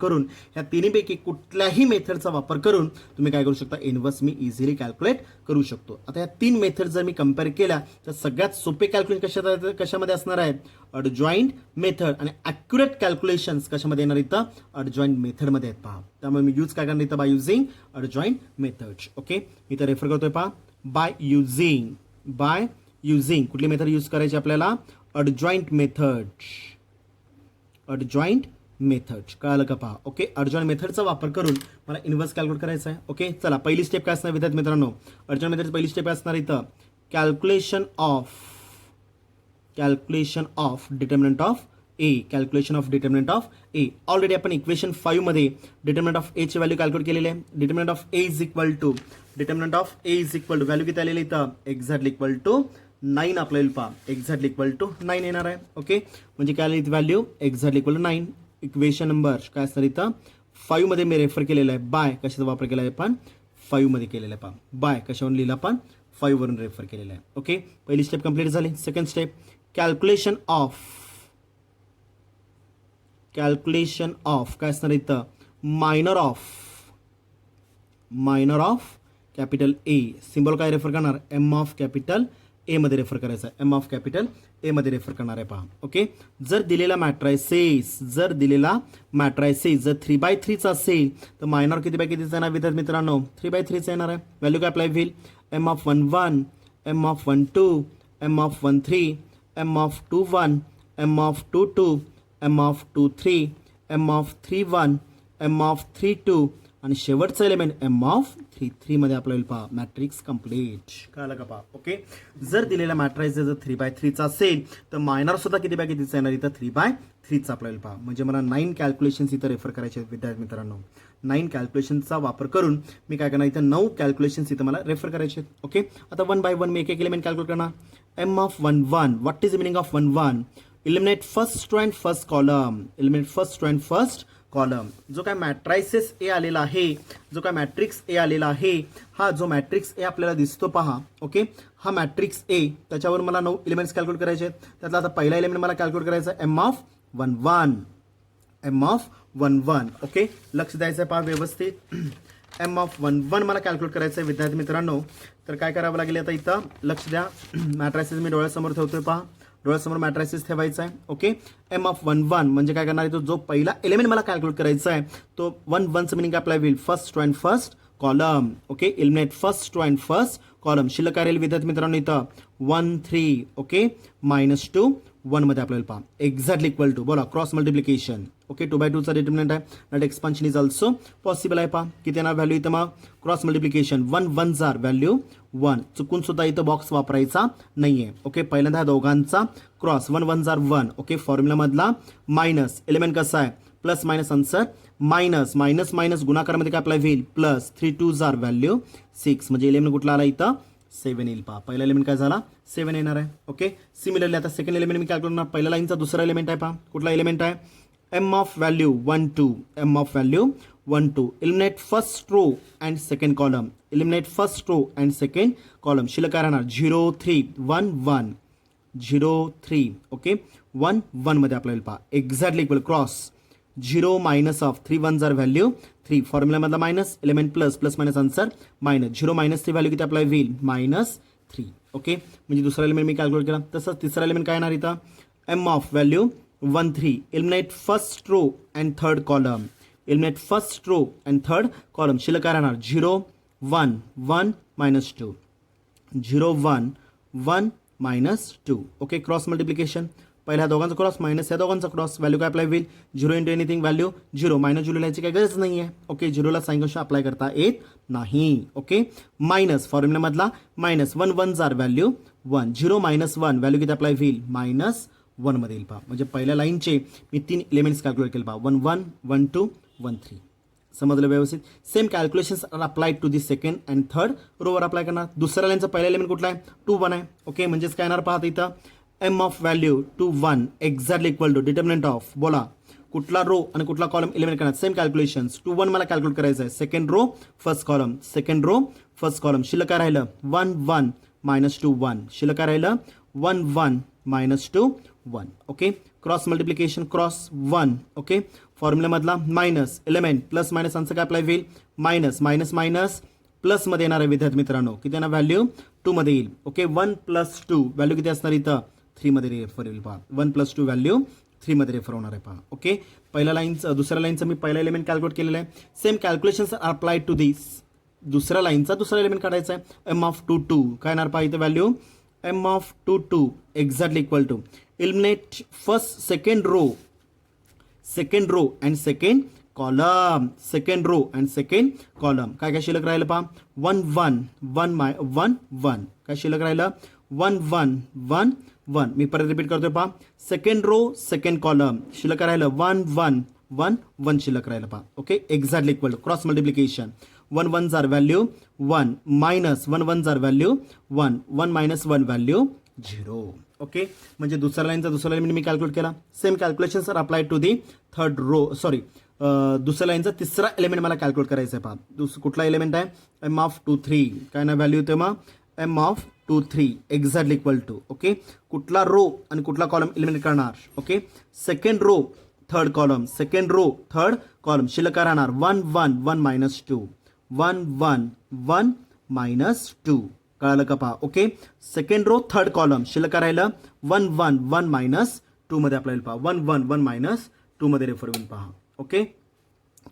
करून तुम्ही काय करू शकता इन्व्हर्स मी इझिली कॅल्क्युलेट करू शकतो आता या 3 मेथड जर मी कंपेअर केल्या तर सगळ्यात सोपे कॅल्क्युलेशन कशामध्ये असणार आहे अडजॉईंट मेथड आणि ॲक्युरेट कॅल्क्युलेशन्स कशामध्ये येणार इथं अडजॉईंट मेथडमध्ये आहेत पहा त्यामुळे मी यूज काय करणार इथं बाय युझिंग अडजॉईंट मेथड्स ओके इथं रेफर करतोय पहा बाय युझिंग कुठली मेथड यूज करायची आपल्याला अडजॉईंट मेथड कळलं का पहा ओके अडजॉईंट मेथडचा वापर करून मला इन्व्हर्स कॅल्क्युलेट करायचा आहे ओके चला पहिली स्टेप काय असणार विद्यार्थी मित्रांनो अडजॉईंट मेथडची पहिली स्टेप काय असणार इथं calculation of determinant of A already आपण इक्वेशन 5 मध्ये डिटर्मिनंट ऑफ ए ची व्हॅल्यू कॅल्क्युलेट केलेली आहे determinant of a is equal to value किती आलेली इथं एक्झॅक्टली इक्वल टू 9 आपल्याला पहा एक्झॅक्टली इक्वल टू 9 येणार आहे ओके म्हणजे काय आली value exactly equal to 9 equation number काय असणार इथं 5 मध्ये मी रेफर केलेला आहे बाय कशाचा वापर केला आहे आपण 5 मध्ये केलेला आहे पहा बाय कशावरून लिहिलं आपण 5 वरून रेफर केलेला आहे ओके पहिली स्टेप कंप्लीट झाली सेकंड स्टेप कॅल्क्युलेशन ऑफ काय असणार इथं minor of capital A symbol काय रेफर करणार एम ऑफ कॅपिटल ए मध्ये रेफर करायचा एम ऑफ कॅपिटल ए मध्ये रेफर करणार आहे पहा ओके जर दिलेला मॅट्रायसिस जर 3/3 चा असेल तर मायनर किती बाय कितीचा येणार विद्यार्थी मित्रांनो 3/3 चा येणार आहे व्हॅल्यू काय अप्लाय होईल m of 1 m of 1 2 m of 1 3 m of 2 1 m of 2 2 m of 2 3 m of 3 1 m of 3 2 आणि शेवटचा एलिमेंट एम ऑफ 3 3 मध्ये आपल्याला पहा मॅट्रिक्स कंप्लीट कळलं का पहा ओके जर दिलेला मॅट्रिक्स जर 3/3 चा असेल तर मायनर सुद्धा किती बाय कितीचा येणार इथं 3/3 चा आपल्याला पहा म्हणजे मला 9 कॅल्क्युलेशन्स इथं रेफर करायचे आहेत विद्यार्थी मित्रांनो 9 कॅल्क्युलेशनचा वापर करून मी काय करणार इथं 9 कॅल्क्युलेशन्स इथं मला रेफर करायचे आहेत ओके आता 1 बाय 1 मी एक एलिमेंट कॅल्क्युलेट करणार m of 1 1 what is the meaning of 1 1 eliminate first row and first column जो काय मॅट्रायसिस ए आलेला आहे जो काय मॅट्रिक्स ए आलेला आहे हा जो मॅट्रिक्स ए आपल्याला दिसतो पहा ओके हा मॅट्रिक्स ए त्याच्यावर मला 9 एलिमेंट्स कॅल्क्युलेट करायचे आहेत त्यातला आता पहिला एलिमेंट मला कॅल्क्युलेट करायचा एम ऑफ 1 1 ओके लक्ष द्यायचं आहे पहा व्यवस्थित एम ऑफ 1 1 मला कॅल्क्युलेट करायचं आहे विद्यार्थी मित्रांनो तर काय करावं लागेल आता इथं लक्ष द्या मॅट्रायसिस मी डोळ्यासमोर ठेवतोय पहा डोळ्यासमोर मॅट्रायसिस ठेवायचा आहे. ओके, एम ऑफ 1 1 म्हणजे काय करणार आहे, तो जो पहिला एलिमेंट मला कॅल्क्युलेट करायचा आहे तो 1 1चं मिनिंग अप्लाय होईल first row and first column. Okay, eliminate first row and first column. शिल्लक काय राहील विद्यार्थी मित्रांनो इथं 1 3. ओके, -2 1 मध्ये आपल्याला पहा एक्झॅक्टली इक्वल टू बोला क्रॉस मल्टिप्लिकेशन. ओके, 2/2चा डिटर्मिनंट आहे. Not expansion is also possible आहे. पहा किती येणार व्हॅल्यू इथं मग क्रॉस मल्टिप्लिकेशन 1 1 जार व्हॅल्यू 1. चुकून सुद्धा इथं बॉक्स वापरायचा नाहीये. ओके, पहिल्यांदा दोघांचा क्रॉस 1 1 जार 1. ओके, फॉर्म्युलामधला मायनस एलिमेंट कसा आहे plus minus answer minus minus minus गुणाकारामध्ये काय अप्लाय होईल प्लस 3 2 जार व्हॅल्यू 6 म्हणजे एलिमेंट कुठला आला इथं 7 येईल. पहा पहिला एलिमेंट काय झाला 7 येणार आहे. ओके, सिमिलरली आता सेकंड एलिमेंट मी काय करणार पहिल्या लाईनचा दुसरा एलिमेंट आहे. पहा कुठला एलिमेंट आहे m of value 1 2. M of value 1 2. Eliminate first row and second column. Eliminate first row and second column. शिल्लक काय राहणार 0 3 1 1 0 3. ओके, 1 1 मध्ये आपल्याला पहा exactly equal cross 0 minus of 3 1 जार व्हॅल्यू 3. फॉर्म्युलामधला minus element plus plus minus answer minus 0 -3 value किती अप्लाय होईल -3. ओके, म्हणजे दुसरा एलिमेंट मी कॅल्क्युलेट केला. तसंच तिसरा एलिमेंट काय येणार इथं m of value 1 3. Eliminate first row and third column. Eliminate first row and third column. शिल्लक काय राहणार 0 1 1 -2 0 1 1 -2. ओके, क्रॉस मल्टिप्लिकेशन पहिल्या दोघांचा क्रॉस मायनस या दोघांचा क्रॉस व्हॅल्यू काय अप्लाय होईल 0 इंटू एनिथिंग व्हॅल्यू 0 -0 लिहायची काही गरज नाही आहे. ओके, 0ला साइन कंश अप्लाय करता येत नाही. ओके, मायनस फॉर्म्युलामधला मायनस 1 1 जार व्हॅल्यू 1 0 -1 व्हॅल्यू किती अप्लाय होईल -1 मध्ये येईल. पहा म्हणजे पहिल्या लाईनचे मी 3 एलिमेंट्स कॅल्क्युलेट केले. पहा 1 1 1 2 1 3. समजलं व्यवस्थित. Same calculations are applied to the second and third रोवर अप्लाय करणार. दुसऱ्या लाईनचा पहिला एलिमेंट कुठला आहे 2 1 आहे. ओके, म्हणजेच काय येणार पाहता इथं m of value 2 1 exactly equal to determinant of बोला कुठला रो आणि कुठला कॉलम एलिमेंट करणार. सेम कॅल्क्युलेशन्स 2 1 मला कॅल्क्युलेट करायचं आहे. Second row first column second row first column. शिल्लक काय राहिलं 1 1 -2 1. शिल्लक काय राहिलं 1 1 -2 1. Okay, cross multiplication cross 1. Okay, फॉर्म्युलामधला minus element plus minus answer काय अप्लाय होईल मायनस मायनस मायनस प्लसमध्ये येणार आहे विद्यार्थी मित्रांनो. किती येणार व्हॅल्यू 2 मध्ये येईल. ओके, 1 + 2 व्हॅल्यू किती असणार इथं 3 मध्ये रेफर होईल. पहा 1 + 2 व्हॅल्यू 3 मध्ये रेफर होणार आहे. पहा ओके, पहिल्या लाईनचं दुसऱ्या लाईनचं मी पहिला एलिमेंट कॅल्क्युलेट केलेलं आहे. Same calculations are applied to this. दुसऱ्या लाईनचा दुसरा एलिमेंट काढायचा आहे एम ऑफ 2 2. काय येणार पहा इथं value m of 2 2 exactly equal to eliminate first second row and second column. Second row and second column. काय काय शिल्लक राहिलं पहा 1 1 1 1 1. काय शिल्लक राहिलं 1 1 1 1. मी परत रिपीट करतोय पहा सेकंड रो सेकंड कॉलम. शिल्लक राहिलं 1 1 1 1 शिल्लक राहिलं पहा. Okay, exactly equal to cross multiplication 1 1 जार व्हॅल्यू 1 मायनस 1 1 जार व्हॅल्यू 1 1 -1 व्हॅल्यू 0. ओके, म्हणजे दुसऱ्या लाईनचा दुसरा एलिमेंट मी कॅल्क्युलेट केला. Same calculations are applied to the third row sorry दुसऱ्या लाईनचा तिसरा एलिमेंट मला कॅल्क्युलेट करायचा आहे. पहा कुठला एलिमेंट आहे एम ऑफ 2 3. काय ना व्हॅल्यू येते मग m of 2 3 exactly equal to. Okay, कुठला रो आणि कुठला कॉलम एलिमिनेट करणार. Okay, second row third column second row third column. शिल्लक काय राहणार 1 1 1 -2 1 1 1 -2. कळालं का पहा. Okay, second row third column. शिल्लक काय राहिलं 1 1 1 -2 मध्ये आपल्याला पहा 1 1 1 -2 मध्ये रेफर होईल. पहा ओके,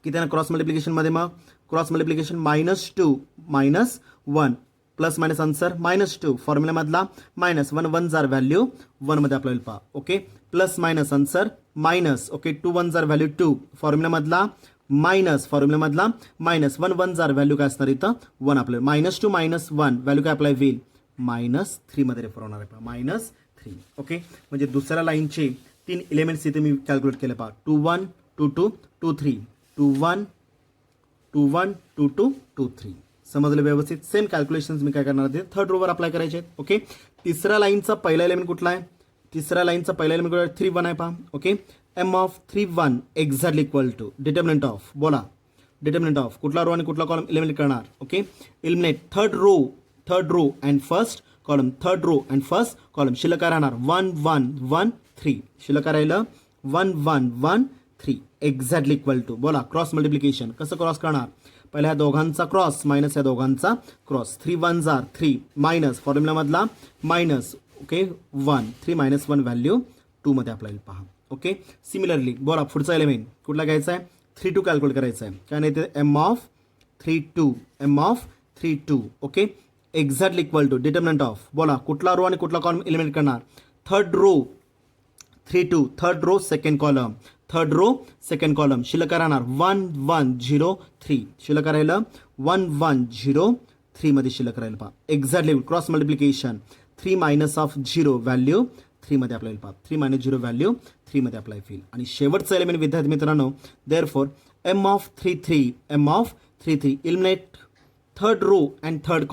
किती ना क्रॉस मल्टिप्लिकेशनमध्ये मग cross multiplication -2 -1 plus minus answer -2. फॉर्म्युलामधला मायनस 1 1 जार व्हॅल्यू 1 मध्ये आपल्याला पहा. Okay, plus minus answer minus. Okay, 2 1 जार व्हॅल्यू 2. फॉर्म्युलामधला मायनस 1 1 जार व्हॅल्यू काय असणार इथं 1 आपल्याला -2 -1 व्हॅल्यू काय अप्लाय होईल -3 मध्ये रेफर होणार आहे. पहा -3. ओके, म्हणजे दुसऱ्या लाईनचे 3 एलिमेंट्स इथे मी कॅल्क्युलेट केले. पहा 2 1 2 2 2 3 2 1 2 1 2 2 2 3. समजलं व्यवस्थित. सेम कॅल्क्युलेशन्स मी काय करणार आहे थर्ड रोवर अप्लाय करायचे आहेत. ओके, तिसऱ्या लाईनचा पहिला एलिमेंट कुठला आहे तिसऱ्या लाईनचा पहिला एलिमेंट कुठला 3 1 आहे. पहा okay, m of 3 1 exactly equal to determinant of बोला डिटर्मिनंट ऑफ कुठला रो आणि कुठला कॉलम एलिमिनेट करणार. Okay, eliminate third row and first column third row and first column. शिल्लक काय राहणार 1 1 1 3. शिल्लक काय राहिलं 1 1 1 3 एक्झॅक्टली इक्वल टू बोला क्रॉस मल्टिप्लिकेशन. कसं क्रॉस करणार पहिल्या ह्या दोघांचा क्रॉस मायनस या दोघांचा क्रॉस 3 1 जार 3 मायनस फॉर्म्युलामधला मायनस ओके 1 3 - 1 व्हॅल्यू 2 मध्ये अप्लाय पहा. ओके सिमिलरली बोला पुढचा एलिमेंट कुठला घ्यायचा आहे 3 2 कॅल्क्युलेट करायचा आहे काय नाही ते m of 3 2 okay exactly equal to determinant of बोला कुठला रो आणि कुठला कॉलम एलिमेंट करणार third row 3 2 third row second column शिल्लक राहणार 1 1 0 3 शिल्लक राहिलं 1 1 0 3 मध्ये शिल्लक राहील पहा exactly cross multiplication 3 minus of 0 value 3 मध्ये अप्लाय पहा 3 - 0 व्हॅल्यू 3 मध्ये अप्लाय होईल आणि शेवटचं एलिमेंट विद्यार्थी मित्रांनो therefore m of 3 3 eliminate third row and third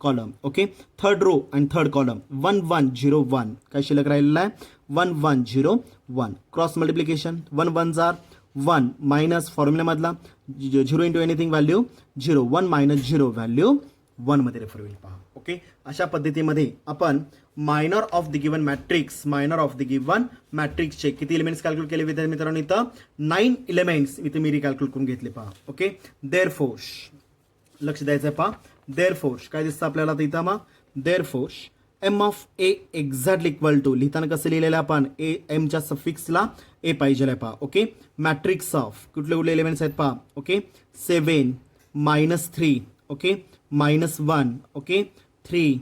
column okay third row and third column 1 1 0 1 काय शिल्लक राहिलेला आहे 1 1 0 1 cross multiplication 1 1 are 1 minus formula मधला 0 इंटू एनिथिंग व्हॅल्यू 0 1 - 0 व्हॅल्यू 1 मध्ये रेफर होईल पहा. ओके अशा पद्धतीमध्ये आपण मायनर ऑफ द गिवन मॅट्रिक्सचे किती एलिमेंट्स कॅल्क्युलेट केले विद्यार्थी मित्रांनो इथं 9 एलिमेंट्स इथे मी रिकॅल्क्युलेट करून घेतले पहा. ओके देअरफोर लक्ष द्यायचं आहे पहा देअरफोर काय दिसतं आपल्याला इथं मग therefore m of a exactly equal to लिहिताना कसं लिहिलेलं आपण a m च्या सफिक्सला a पाहिजे आहे पहा. ओके मॅट्रिक्स ऑफ कुठले एलिमेंट्स आहेत पहा okay 7 -3 okay -1 okay 3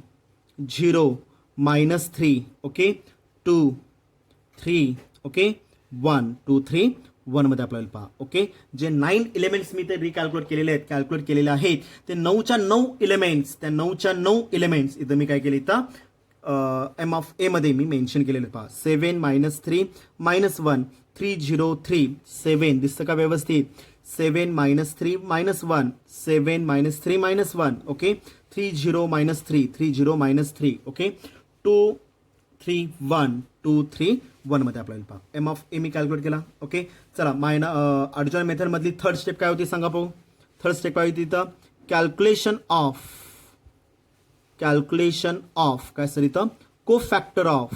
0 -3 okay 2 3 okay 1 2 3 1 मध्ये आपल्याला पहा. ओके जे 9 एलिमेंट्स मी ते कॅल्क्युलेट केलेले आहेत ते 9च्या 9 एलिमेंट्स इथं मी काय केले इथं m ऑफ a मध्ये मी मेन्शन केलेलं पहा 7 -3 -1 3 0 3 7 दिसतं का व्यवस्थित 7 -3 -1 7 -3 -1 ओके 3 0 -3 3 0 -3 ओके 2 3 1 2 3 1 मध्ये आपल्याला पहा m of a me calculate केला. ओके चला अडजॉइन मेथड मधली थर्ड स्टेप काय होती सांगा पाहू. थर्ड स्टेप काय होती इथं कॅल्क्युलेशन ऑफ काय सर इथं कोफॅक्टर ऑफ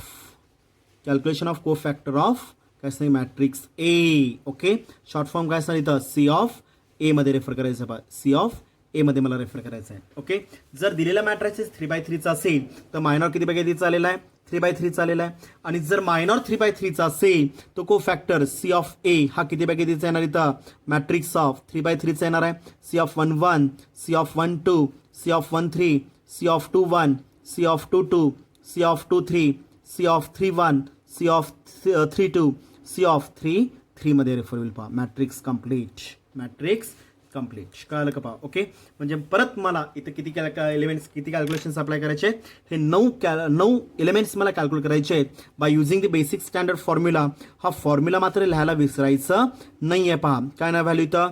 काय sir matrix A. Okay short form काय सर इथं C ऑफ A मध्ये रेफर करायचं पहा C ऑफ A मध्ये मला रेफर करायचं आहे. ओके जर दिलेला मॅट्रिक्स 3/3 चा असेल तर मायनॉर किती बाय किती चालेला आहे 3/3 चालेला आहे आणि जर मायनॉर 3/3 चा असेल तर को फॅक्टर C ऑफ A हा किती बाय कितीचा येणार इथं मॅट्रिक्स ऑफ 3/3 चा येणार आहे C of 1 1 C of 1 2 C of 1 3 C of 2 1 C of 2 2 C of 2 3 C of 3 1 C of 3 2 C of 3 3 मध्ये रेफर होईल पहा मॅट्रिक्स कंप्लीट कळालं का पहा. ओके म्हणजे परत मला इथं किती एलिमेंट्स किती कॅल्क्युलेशन्स अप्लाय करायचे आहेत हे 9 एलिमेंट्स मला कॅल्क्युलेट करायचे आहेत bye using the basic standard formula. हा फॉर्म्युला मात्र लिहायला विसरायचं नाही आहे पहा काय ना व्हॅल्यू इथं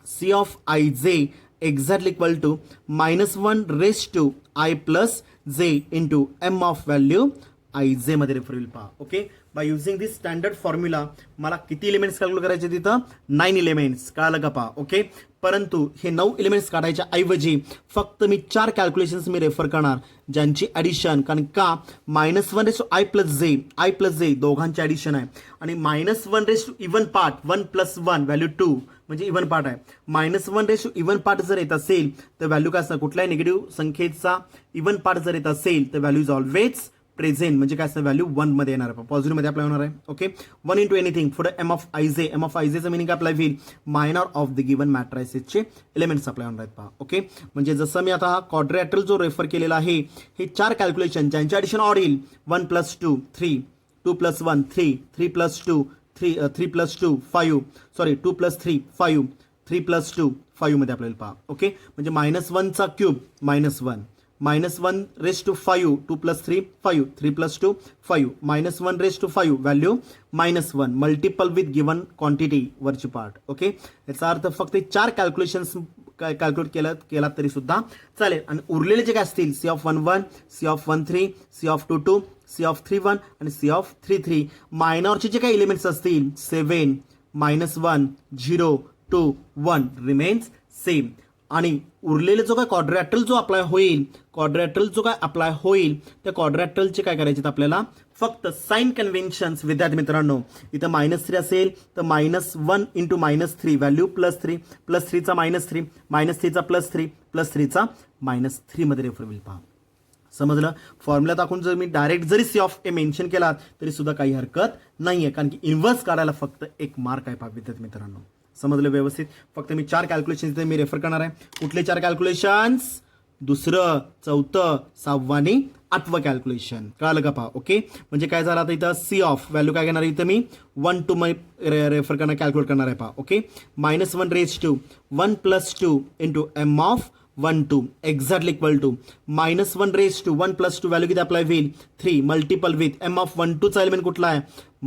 C of ij exactly equal to -1 raise to I plus j into m of value ij मध्ये रेफर होईल पहा. Okay by using this standard formula मला किती एलिमेंट्स कॅल्क्युलेट करायचे तिथं 9 एलिमेंट्स कळालं का पहा. ओके परंतु हे 9 एलिमेंट्स काढायच्या ऐवजी फक्त मी 4 कॅल्क्युलेशन्स मी रेफर करणार ज्यांची ॲडिशन कारण का -1 रेस टू I प्लस जे दोघांची ॲडिशन आहे आणि -1 raise to even part 1 + 1 value 2 म्हणजे इव्हन पार्ट आहे -1 रेस टू इव्हन पार्ट जर येत असेल तर व्हॅल्यू काय असणार कुठल्याही निगेटिव्ह संख्येचा इव्हन पार्ट जर येत असेल तर व्हॅल्यू इज ऑलवेज प्रेझेंट म्हणजे काय असतं व्हॅल्यू 1 मध्ये येणार आहे पॉझिटिव्ह मध्ये अप्लाय होणार आहे. ओके 1 इंटू एनिथिंग पुढे m ऑफ आयजेचं मिनिंग अप्लाय होईल मायनॉर ऑफ द गिवन मॅट्रायसेसचे एलिमेंट्स अप्लाय होणार आहेत पहा. ओके म्हणजे जसं मी आता हा क्वाड्रॅटल जो रेफर केलेला आहे हे 4 कॅल्क्युलेशन ज्यांचे ॲडिशन ऑड येईल 1 + 2 3 2 + 1 3 3 + 2 3 + 2 5 सॉरी 2 + 3 5 3 + 2 5 मध्ये आपल्याला पहा. ओके म्हणजे -1 चा cube -1 -1 raise to 5 2 + 3 5 3 + 2 5 -1 raise to 5 value -1 multiple with given quantity वरची पार्ट. ओके याचा अर्थ फक्त 4 कॅल्क्युलेशन्स कॅल्क्युलेट केला तरी सुद्धा चालेल आणि उरलेले जे काय असतील C of 1 1 C of 1 3 C of 2 2 C of 3 1 आणि C ऑफ 3 3 मायनॉरचे जे काही एलिमेंट्स असतील 7 -1 0 2 1 रिमेन्स सेम आणि उरलेले जो काय क्वाड्रॅटल जो अप्लाय होईल त्या क्वाड्रॅटलचे काय करायचे आपल्याला फक्त साइन कन्व्हेन्शन्स विद्यार्थी मित्रांनो इथं -3 असेल तर -1 इंटू -3 व्हॅल्यू +3 +3 चा -3 -3 चा +3 +3 चा -3 मध्ये रेफर होईल पहा. समजलं. फॉर्म्युला टाकून जर मी डायरेक्ट जरी सी ऑफ ए मेन्शन केला तरी सुद्धा काही हरकत नाही आहे, कारण की इन्व्हर्स काढायला फक्त 1 मार्क आहे पहा विद्यार्थी मित्रांनो. समजलं व्यवस्थित. फक्त मी 4 कॅल्क्युलेशन इथे मी रेफर करणार आहे. कुठले 4 कॅल्क्युलेशन्स? दुसरं, चौथं, 6वं आणि 8वं कॅल्क्युलेशन. कळालं का पहा. ओके, म्हणजे काय झालं आता इथं सी ऑफ व्हॅल्यू काय घेणार इथं मी 1 2 रेफर करणार, कॅल्क्युलेट करणार आहे पहा. Okay, -1 raised to 1 + 2 into m of 1 2 exactly equal to -1 raised to 1 + 2 value किती अप्लाय होईल 3 मल्टिपल विथ m of 1 2 चा एलिमेंट कुठला आहे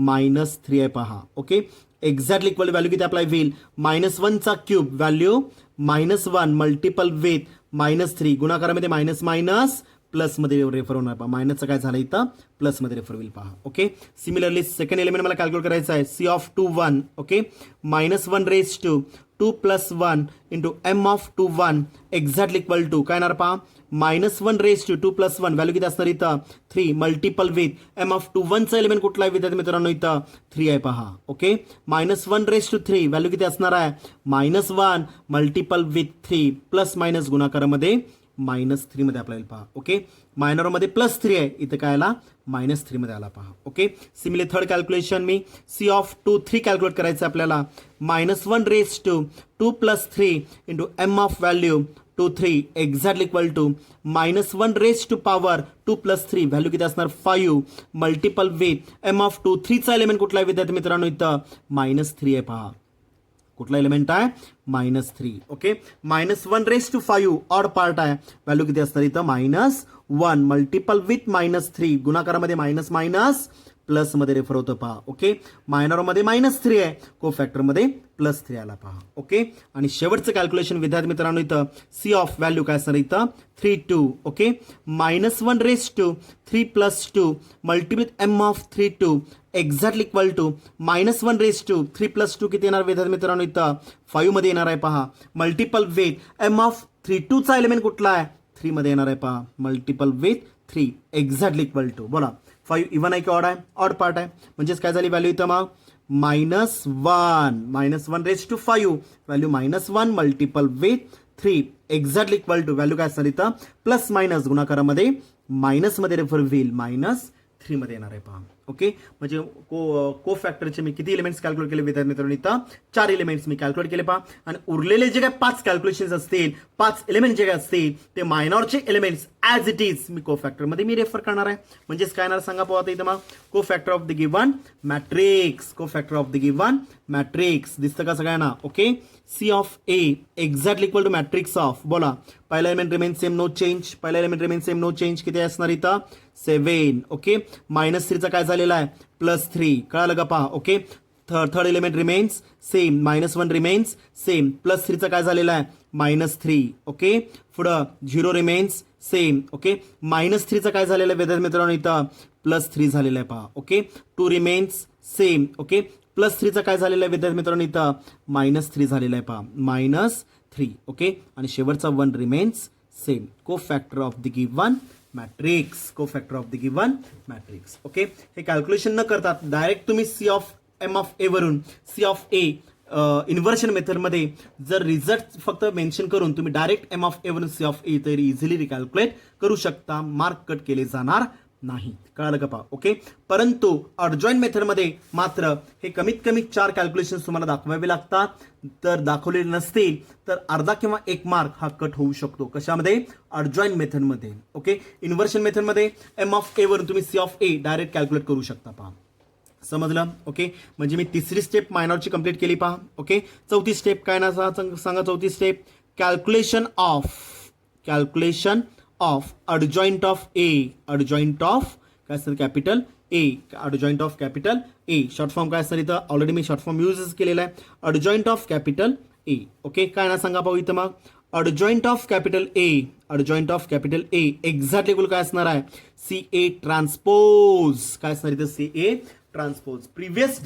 -3 आहे पहा. ओके, एक्झॅक्टली इक्वल व्हॅल्यू किती अप्लाय होईल -1 चा क्यूब व्हॅल्यू -1 मल्टिपल विथ -3 गुणाकारामध्ये मायनस मायनस प्लसमध्ये रेफर होणार पहा. मायनसचं काय झालं इथं प्लसमध्ये रेफर होईल पहा. ओके, सिमिलरली सेकंड एलिमेंट मला कॅल्क्युलेट करायचं आहे C of 2 1. Okay, -1 raised to 2 + 1 into m of 2 1 exactly equal to काय येणार पहा -1 raised to 2 + 1 व्हॅल्यू किती असणार इथं 3 मल्टिपल विथ m of 2 1 चा एलिमेंट कुठला आहे विद्यार्थी मित्रांनो इथं 3 आहे पहा. ओके, -1 raised to 3 व्हॅल्यू किती असणार आहे -1 मल्टिपल विथ 3 प्लस मायनस गुणाकारामध्ये -3 मध्ये आपल्याला पहा. ओके, मायनरमध्ये +3 आहे, इथं काय आला -3 मध्ये आला पहा. ओके, सिमिलर थर्ड कॅल्क्युलेशन मी सी ऑफ 2 3 कॅल्क्युलेट करायचं आपल्याला -1 raised to 2 + 3 into m of value 2 3 exactly equal to -1 raised to power 2 + 3 value किती असणार 5 मल्टिपल विथ m of 2 3 चा एलिमेंट कुठला आहे विद्यार्थी मित्रांनो इथं -3 आहे पहा. कुठला एलिमेंट आहे -3. Okay, -1 raised to 5 odd part आहे, व्हॅल्यू किती असणार इथं -1 मल्टिपल विथ -3 गुणाकारामध्ये मायनस मायनस प्लसमध्ये रेफर होतं पहा. ओके, मायनरमध्ये -3 आहे, को फॅक्टरमध्ये +3 आला पहा. ओके, आणि शेवटचं कॅल्क्युलेशन विद्यार्थी मित्रांनो इथं सी ऑफ व्हॅल्यू काय असणार इथं 3 2. Okay, -1 raised to 3 + 2 multiple m of 3 2 exactly equal to -1 raised to 3 + 2 किती येणार विद्यार्थी मित्रांनो इथं 5 मध्ये येणार आहे पहा. मल्टिपल विथ m of 3 2 चा एलिमेंट कुठला आहे 3 मध्ये येणार आहे पहा. Multiple with 3 exactly equal to बोला 5 इव्हन आहे की ऑड आहे ऑड पार्ट आहे, म्हणजेच काय झाली व्हॅल्यू इथं मग -1 raised to 5 value -1 multiple with 3 exactly equal to value काय असणार इथं प्लस मायनस गुणाकारामध्ये मायनसमध्ये रेफर होईल -3 मध्ये येणार आहे पहा. ओके, म्हणजे को फॅक्टरचे मी किती एलिमेंट्स कॅल्क्युलेट केले विद्यार्थी मित्रांनो इथं 4 एलिमेंट्स मी कॅल्क्युलेट केले पहा. आणि उरलेले जे काय 5 कॅल्क्युलेशन्स असतील 5 एलिमेंट जे काय असतील ते मायनॉरचे एलिमेंट्स ॲज इट इज मी को फॅक्टरमध्ये मी रेफर करणार आहे. म्हणजेच काय येणार सांगा पाहता इथं मग cofactor of the given matrix. Cofactor of the given matrix दिसतं का सगळ्यांना. Okay, C of A exactly equal to matrix of बोला पहिला element remain same no change, पहिला element remain same no change किती असणार इथं 7. ओके, -3चा काय झालेला आहे +3. कळालं का पहा. Okay, third element remains same -1 remains same +3चा काय झालेला आहे -3. ओके, पुढं 0 रिमेन्स सेम. ओके, -3चा काय झालेला आहे विद्यार्थी मित्रांनो इथं +3 झालेला आहे पहा. Okay, 2 remains same. ओके, +3चा काय झालेला आहे विद्यार्थी मित्रांनो इथं -3 झालेला आहे पहा -3. ओके, आणि शेवटचा 1 remains same. Cofactor of the given matrix. Cofactor of the given matrix. Okay, हे कॅल्क्युलेशन न करता डायरेक्ट तुम्ही C of m of a वरून सी ऑफ ए इन्व्हर्शन मेथडमध्ये जर रिझल्ट फक्त मेन्शन करून तुम्ही डायरेक्ट m of a वरून सी ऑफ ए तरी इझिली रिकॅल्क्युलेट करू शकता, मार्क कट केले जाणार नाही. कळालं का पहा. ओके, परंतु अडजॉईंट मेथडमध्ये मात्र हे कमीत कमी 4 कॅल्क्युलेशन तुम्हाला दाखवावे लागतात. तर दाखवले नसतील तर अर्धा किंवा 1 मार्क हा कट होऊ शकतो. कशामध्ये अडजॉईंट मेथडमध्ये. ओके, इन्व्हर्शन मेथडमध्ये m of a वरून तुम्ही C of A direct calculate करू शकता पहा. समजलं. ओके, म्हणजे मी तिसरी स्टेप मायनॉरची कंप्लीट केली पहा. ओके, चौथी स्टेप काय ना सांगा. चौथी step calculation of adjoint of A. Adjoint of काय असतं capital A. Adjoint of capital A short form काय असतं इथं ऑलरेडी मी शॉर्ट फॉर्म यूजच केलेला आहे. Adjoint of capital A. Okay, काय ना सांगा पाहू इथं मग adjoint of capital A. Adjoint of capital A exactly काय असणार आहे सी ए ट्रान्सपोज. काय असणार इथं सी ए ट्रान्सपोज. प्रिव्हियस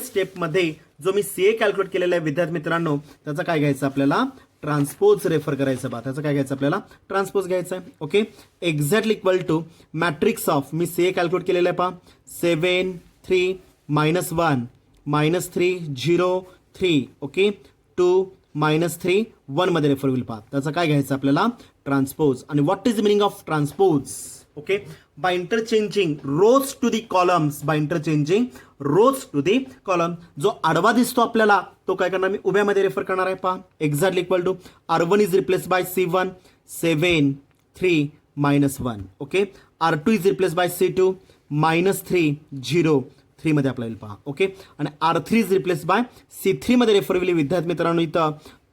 स्टेपमध्ये जो मी सी ए कॅल्क्युलेट केलेला आहे विद्यार्थी मित्रांनो त्याचा काय घ्यायचं आपल्याला ट्रान्सपोज रेफर करायचं बा. त्याचं काय घ्यायचं आपल्याला ट्रान्सपोज घ्यायचं आहे. Okay, exactly equal to matrix of मी सी ए कॅल्क्युलेट केलेलं आहे पहा 7 3 -1 -3 0 3. ओके, 2 -3 1 मध्ये रेफर होईल पहा. त्याचा काय घ्यायचं आपल्याला ट्रान्सपोज. आणि what is the meaning of transpose? Okay, by interchanging rows to the columns, by interchanging rows to the column. जो आडवा दिसतो आपल्याला तो काय करणार मी उभ्यामध्ये रेफर करणार आहे पहा. Exactly equal to R1 is replace by C1 7 3 -1. Okay, R2 is replace by C2 -3 0 3 मध्ये आपल्याला पहा. ओके, आणि R3 is replace bye C3 मध्ये रेफर होईल विद्यार्थी मित्रांनो इथं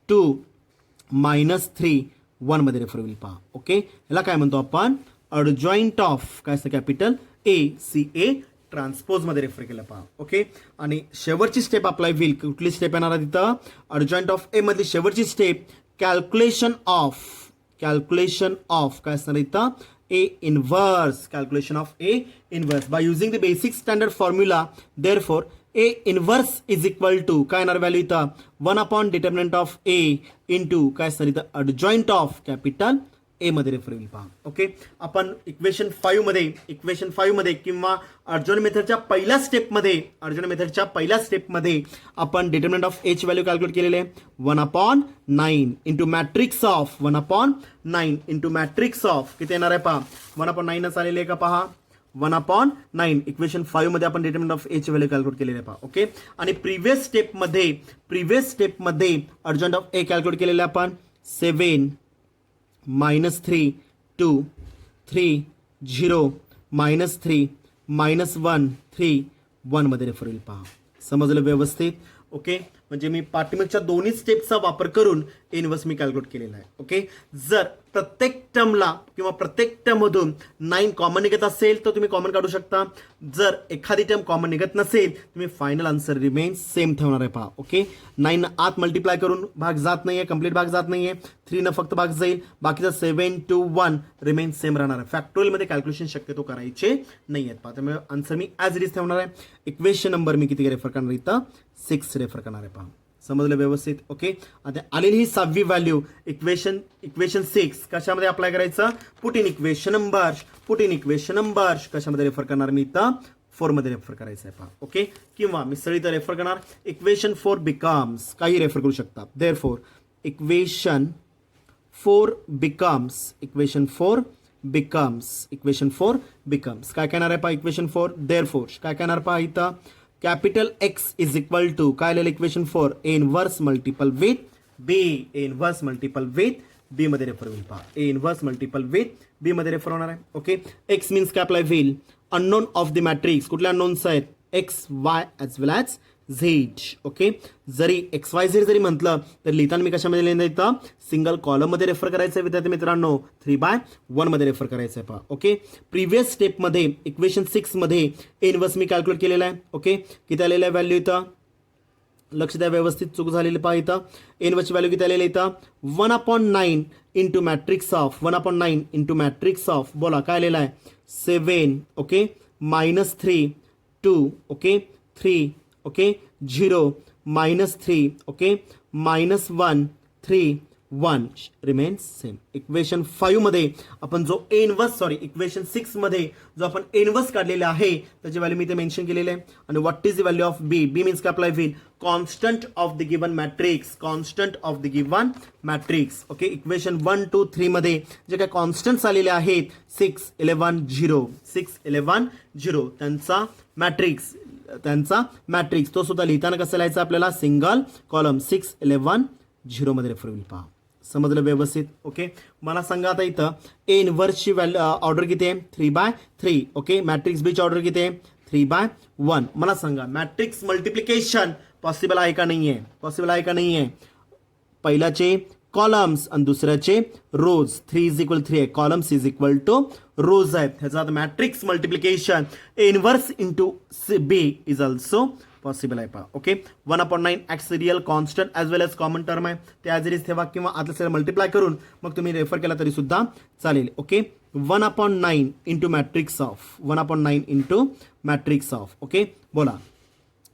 2 -3 1 मध्ये रेफर होईल पहा. ओके, ह्याला काय म्हणतो आपण अडजॉइंट ऑफ काय असतं कॅपिटल ACA ट्रान्सपोज मध्ये रेफर केलं पहा. ओके, आणि शेवटची स्टेप अप्लाय होईल. कुठली स्टेप येणार आहे तिथं अडजॉइंट ऑफ ए मधली शेवटची स्टेप कॅल्क्युलेशन ऑफ काय असणार इथं A inverse, calculation of A inverse by using the basic standard formula. Therefore A inverse is equal to काय येणार व्हॅल्यू इथं 1 upon determinant of A into काय असणार इथं adjoint of capital A मध्ये रेफर होईल पहा. ओके, आपण इक्वेशन 5 मध्ये किंवा अर्जुन मेथडच्या पहिल्या स्टेपमध्ये आपण determinant of H value calculate केलेले आहे 1/9 into matrix of 1/9 into matrix of किती येणार आहे पहा 1/9 आलेले आहे का पहा 1/9. इक्वेशन 5 मध्ये आपण determinant of H value calculate केलेले आहे पहा. ओके, आणि प्रिव्हियस स्टेपमध्ये अर्जंट ऑफ ए कॅल्क्युलेट केलेले आपण 7 -3 2 3 0 -3 -1 3 1 मध्ये रेफर होईल पहा. समजलं व्यवस्थित? ओके, म्हणजे मी पाठीमागच्या दोन्ही स्टेपचा वापर करून इनवर्स मी कॅल्क्युलेट केलेला आहे. ओके, जर प्रत्येक टर्मला किंवा प्रत्येक टर्ममधून 9 कॉमन निघत असेल तर तुम्ही कॉमन काढू शकता. जर एखादी टर्म कॉमन निघत नसेल तुम्ही फायनल आन्सर रिमेन सेम ठेवणार आहे पहा. ओके, 9 आत मल्टिप्लाय करून भाग जात नाहीये, कंप्लीट भाग जात नाहीये, 3 न फक्त भाग जाईल, बाकीचा 7 to 1 रिमेन सेम राहणार आहे. फॅक्टोरियल मध्ये कॅल्क्युलेशन शक्यतो करायचे नाही आहेत पहा. त्यामुळे answer me as it is ठेवणार आहे. इक्वेशन नंबर मी किती रेफर करणार इथं 6 रेफर करणार आहे पहा. समजलं व्यवस्थित? ओके, आता आलेली ही 6वी व्हॅल्यू इक्वेशन 6 कशामध्ये अप्लाय करायचं पुट इन इक्वेशन नंबर कशामध्ये रेफर करणार मी इथं 4 मध्ये रेफर करायचं आहे पहा. ओके, किंवा मी सगळी तर रेफर करणार इक्वेशन 4 बिकम्स काही रेफर करू शकता. देअरफॉर इक्वेशन 4 बिकम्स काय करणार आहे पहा इक्वेशन 4. देअरफॉर काय करणार पहा इथं capital X is equal to काय आलेलं equation 4 A inverse multiple with B मध्ये रेफर होईल पहा. A inverse multiple with B मध्ये रेफर होणार आहे. ओके, X मीन्स काय अप्लाय होईल अननोन ऑफ द मॅट्रिक्स. कुठल्या अननोन्स आहेत X Y as well as Z. Okay, जरी XYZ जरी म्हटलं तर लिहिताना मी कशामध्ये लिहिलं इथं सिंगल कॉलम मध्ये रेफर करायचं आहे विद्यार्थी मित्रांनो 3/1 मध्ये रेफर करायचं आहे पहा. ओके, प्रिव्हियस स्टेपमध्ये इक्वेशन 6 मध्ये इनवर्स मी कॅल्क्युलेट केलेला आहे. ओके, किती आलेलं आहे व्हॅल्यू इथं लक्ष द्या व्यवस्थित चूक झालेली पहा इथं इनवर्सची व्हॅल्यू किती आलेली इथं 1/9 into matrix of 1/9 into matrix of बोला काय आलेलं आहे 7 okay -3 2 okay 3 okay 0 -3 okay -1 3 1 remains same. Equation 5 मध्ये आपण जो इक्वेशन 6 मध्ये जो आपण इनवर्स काढलेला आहे त्याची व्हॅल्यू मी इथे मेन्शन केलेली आहे. आणि what is the value of B means काय अप्लाय होईल constant of the given matrix. Okay, equation 1 2 3 मध्ये जे काही कॉन्स्टंट्स आलेले आहेत 6 11 0 त्यांचा मॅट्रिक्स तो सुद्धा लिहिताना कसं लिहायचं आपल्याला सिंगल कॉलम 6 11 0 मध्ये रेफर होईल पहा. समजलं व्यवस्थित? ओके, मला सांगा आता इथं ए इनवर्सची व्हॅल्यू ऑर्डर किती आहे 3/3. ओके, मॅट्रिक्स बीची ऑर्डर किती आहे 3/1. मला सांगा मॅट्रिक्स मल्टिप्लिकेशन पॉसिबल आहे का नाही आहे पहिल्याचे कॉलम्स आणि दुसऱ्याचे रोज 3 इज इक्वल 3 आहे columns is equal to rows आहेत. ह्याचा matrix multiplication inverse into B is also possible आहे पहा. Okay, 1/9 acts real constant as well as common term आहे ते ॲज इट इज ठेवा किंवा आतल्या साईड मल्टिप्लाय करून मग तुम्ही रेफर केला तरी सुद्धा चालेल. Okay, 1/9 into matrix of okay बोला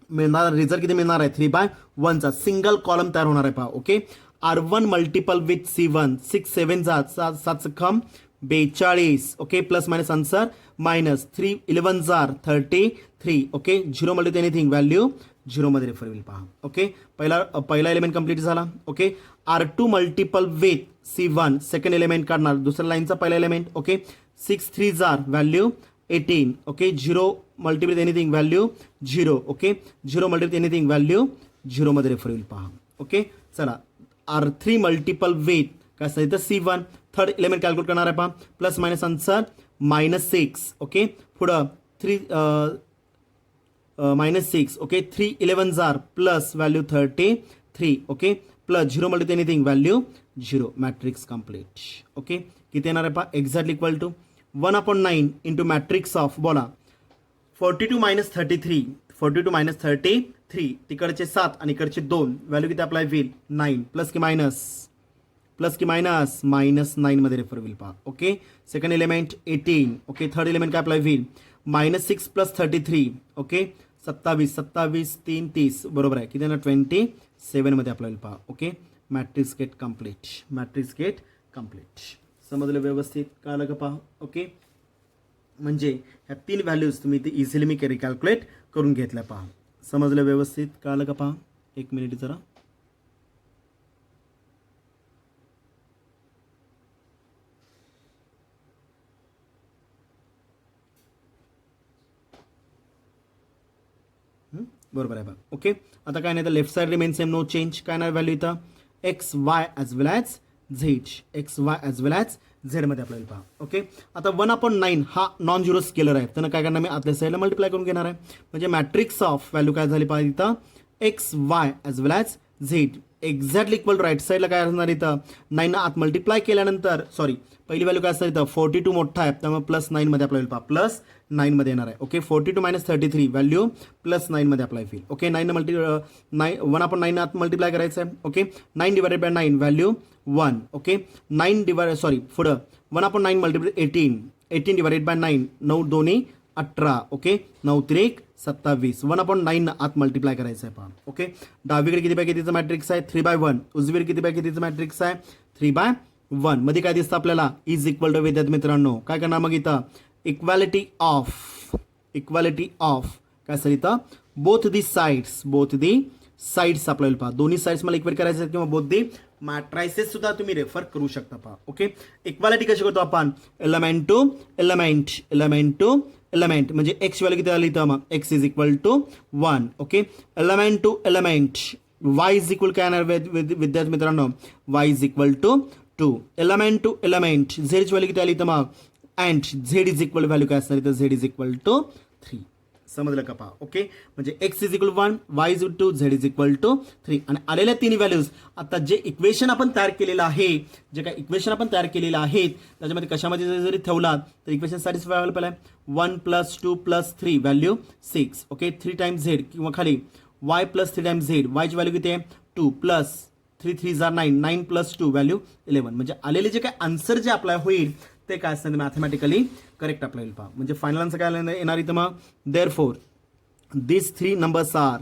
मिळणार रिझल्ट किती मिळणार आहे 3/1 सिंगल कॉलम तयार होणार आहे पहा. Okay, R1 multiple with C1 6 7 7 खम 42. Okay, plus minus answer minus 3 11 जार 33. ओके, 0 मल्टी एनिथिंग व्हॅल्यू 0 मध्ये रेफर होईल पहा. ओके, पहिला एलिमेंट कंप्लीट झाला. Okay, R2 multiple with C1 second element काढणार, दुसऱ्या लाईनचा पहिला element. Okay, 6 3 jar value 18. Okay, 0 multi with anything value 0. Okay, 0 multi with anything value 0 मध्ये रेफर होईल पहा. ओके, चला R3 मल्टिपल विथ काय असतं इथं C1 थर्ड एलिमेंट कॅल्क्युलेट करणार आहे पहा. Plus minus answer -6. ओके, पुढं 3 -6. ओके, 3 11 जार plus value 33. Okay, plus 0 multi anything value 0. Matrix complete. Okay, किती येणार आहे पहा, exactly equal to 1/9 into matrix of बोला 42 - 33. 42 - 33 तिकडचे 7 आणि इकडचे 2 व्हॅल्यू किती अप्लाय होईल 9 प्लस की मायनस -9 मध्ये रेफर होईल पहा. Okay, second element 18. Okay, third element काय अप्लाय होईल -6 + 33. ओके, 27 3 30 बरोबर आहे, किती येणार 27 मध्ये अप्लाय होईल पहा. Okay, matrix get complete. समजलं व्यवस्थित, कळलं का पहा. ओके, म्हणजे ह्या 3 व्हॅल्यूज तुम्ही इथे इझिली मी रिकॅल्क्युलेट करून घेतल्या पहा. समजलं व्यवस्थित, कळलं का पहा. 1 मिनिट जरा. बरोबर आहे बघा. ओके, आता काय नाही तर left side remain same, no change. काय नाही व्हॅल्यू इथं XY as well as z मध्ये आपल्याला पहा. ओके, आता 1/9 हा नॉन झिरो स्केलर आहे, तर काय करणार मी आतल्या साईडला मल्टिप्लाय करून घेणार आहे. म्हणजे मॅट्रिक्स ऑफ व्हॅल्यू काय झाली पाहिजे इथं XY as well as Z exactly equal right साईडला काय असणार इथं 9 आत मल्टिप्लाय केल्यानंतर पहिली व्हॅल्यू काय असणार इथं 42 मोठा आहे, त्यामुळे +9 मध्ये आपल्याला पहा +9 मध्ये येणार आहे. ओके, 42 - 33 व्हॅल्यू +9 मध्ये अप्लाय होईल. ओके, 1/9 आत मल्टिप्लाय करायचं आहे. Okay, 9 / 9 value 1. ओके, पुढं 1/9 मल्टिप्लाय 18 / 9 9 2 18. ओके, 9 3 27 1/9 आत मल्टिप्लाय करायचं आहे पहा. ओके, डावीकडे किती बाय कितीचं मॅट्रिक्स आहे 3/1. उजवीकडे किती बाय कितीचं मॅट्रिक्स आहे 3/1. मध्ये काय दिसतं आपल्याला इज इक्वल टू विद्यार्थी मित्रांनो काय करणार मग इथं इक्वॅलिटी ऑफ काय असेल इथं बोथ दी साइड्स आपल्याला पहा. दोन्ही साइड्स मला इक्वेट करायचे आहेत किंवा बोथ दी मॅट्रायसेस सुद्धा तुम्ही रेफर करू शकता पहा. ओके, इक्वालिटी कशी करतो आपण एलिमेंट टू एलिमेंट म्हणजे एक्स व्हॅल्यू किती आली इथं मग x is equal to 1. Okay, element to element y is equal काय येणार विद्यार्थी मित्रांनो y is equal to 2. Element to element z ची व्हॅल्यू किती आली इथं मग and z is equal value काय असणार इथं z इज इक्वल टू 3. समजलं का पहा. ओके, म्हणजे x is equal 1 y is to z is equal to 3. आणि आलेल्या 3 व्हॅल्यूज आता जे इक्वेशन आपण तयार केलेलं आहे त्याच्यामध्ये कशामध्ये जरी ठेवला तर इक्वेशन सॅटिस्फाय व्हायला पाहिजे. 1 + 2 + 3 व्हॅल्यू 6. ओके, 3 टाइम्स z किंवा खाली y + 3 टाइम्स z y ची व्हॅल्यू किती आहे 2 + 3 3 = 9 9 + 2 व्हॅल्यू 11. म्हणजे आलेले जे काय आन्सर जे अप्लाय होईल ते काय असणार मॅथमॅटिकली करेक्ट अप्लाय होईल पहा. म्हणजे फायनल आन्सर काय येणार इथं मग therefore these three numbers are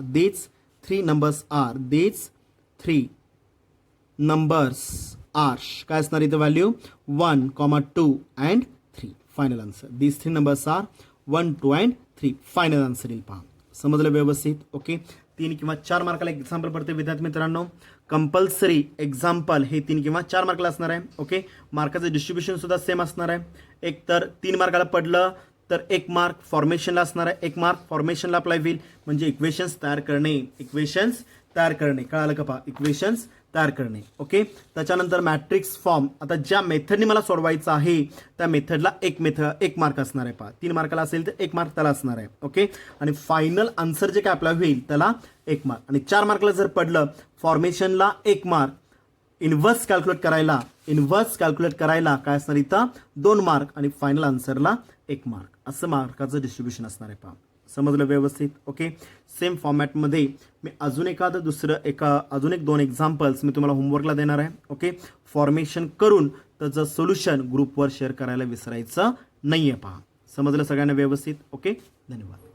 काय असणार इथं value 1, 2 and 3. Final answer these three numbers are 1, 2 and 3. Final answer येईल पहा. समजलं व्यवस्थित. ओके, 3 किंवा 4 मार्काला एक्झाम्पल पडते विद्यार्थी मित्रांनो. कंपल्सरी एक्झाम्पल हे 3 किंवा 4 मार्काला असणार आहे. ओके, मार्काचं डिस्ट्रीब्युशन सुद्धा सेम असणार आहे. एक तर 3 मार्काला पडलं तर 1 मार्क फॉर्मेशनला असणार आहे, 1 मार्क फॉर्मेशनला अप्लाय होईल. म्हणजे इक्वेशन्स तयार करणे कळालं का पहा इक्वेशन्स तयार करणे. ओके, त्याच्यानंतर मॅट्रिक्स फॉर्म आता ज्या मेथडने मला सोडवायचं आहे त्या मेथडला 1 मार्क असणार आहे पहा. 3 मार्काला असेल तर 1 मार्क त्याला असणार आहे. ओके, आणि फायनल आन्सर जे काय अप्लाय होईल त्याला 1 मार्क. आणि 4 मार्कला जर पडलं फॉर्मेशनला 1 मार्क, इन्व्हर्स कॅल्क्युलेट करायला काय असणार इथं 2 मार्क आणि फायनल आन्सरला 1 मार्क. असं मार्काचं डिस्ट्रीब्युशन असणार आहे पहा. समजलं व्यवस्थित. ओके, सेम फॉर्मॅटमध्ये मी अजून एक 2 एक्झाम्पल्स मी तुम्हाला होमवर्कला देणार आहे. ओके, फॉर्मेशन करून त्याचं सोल्युशन ग्रुपवर शेअर करायला विसरायचं नाही आहे पहा. समजलं सगळ्यांना व्यवस्थित. ओके, धन्यवाद.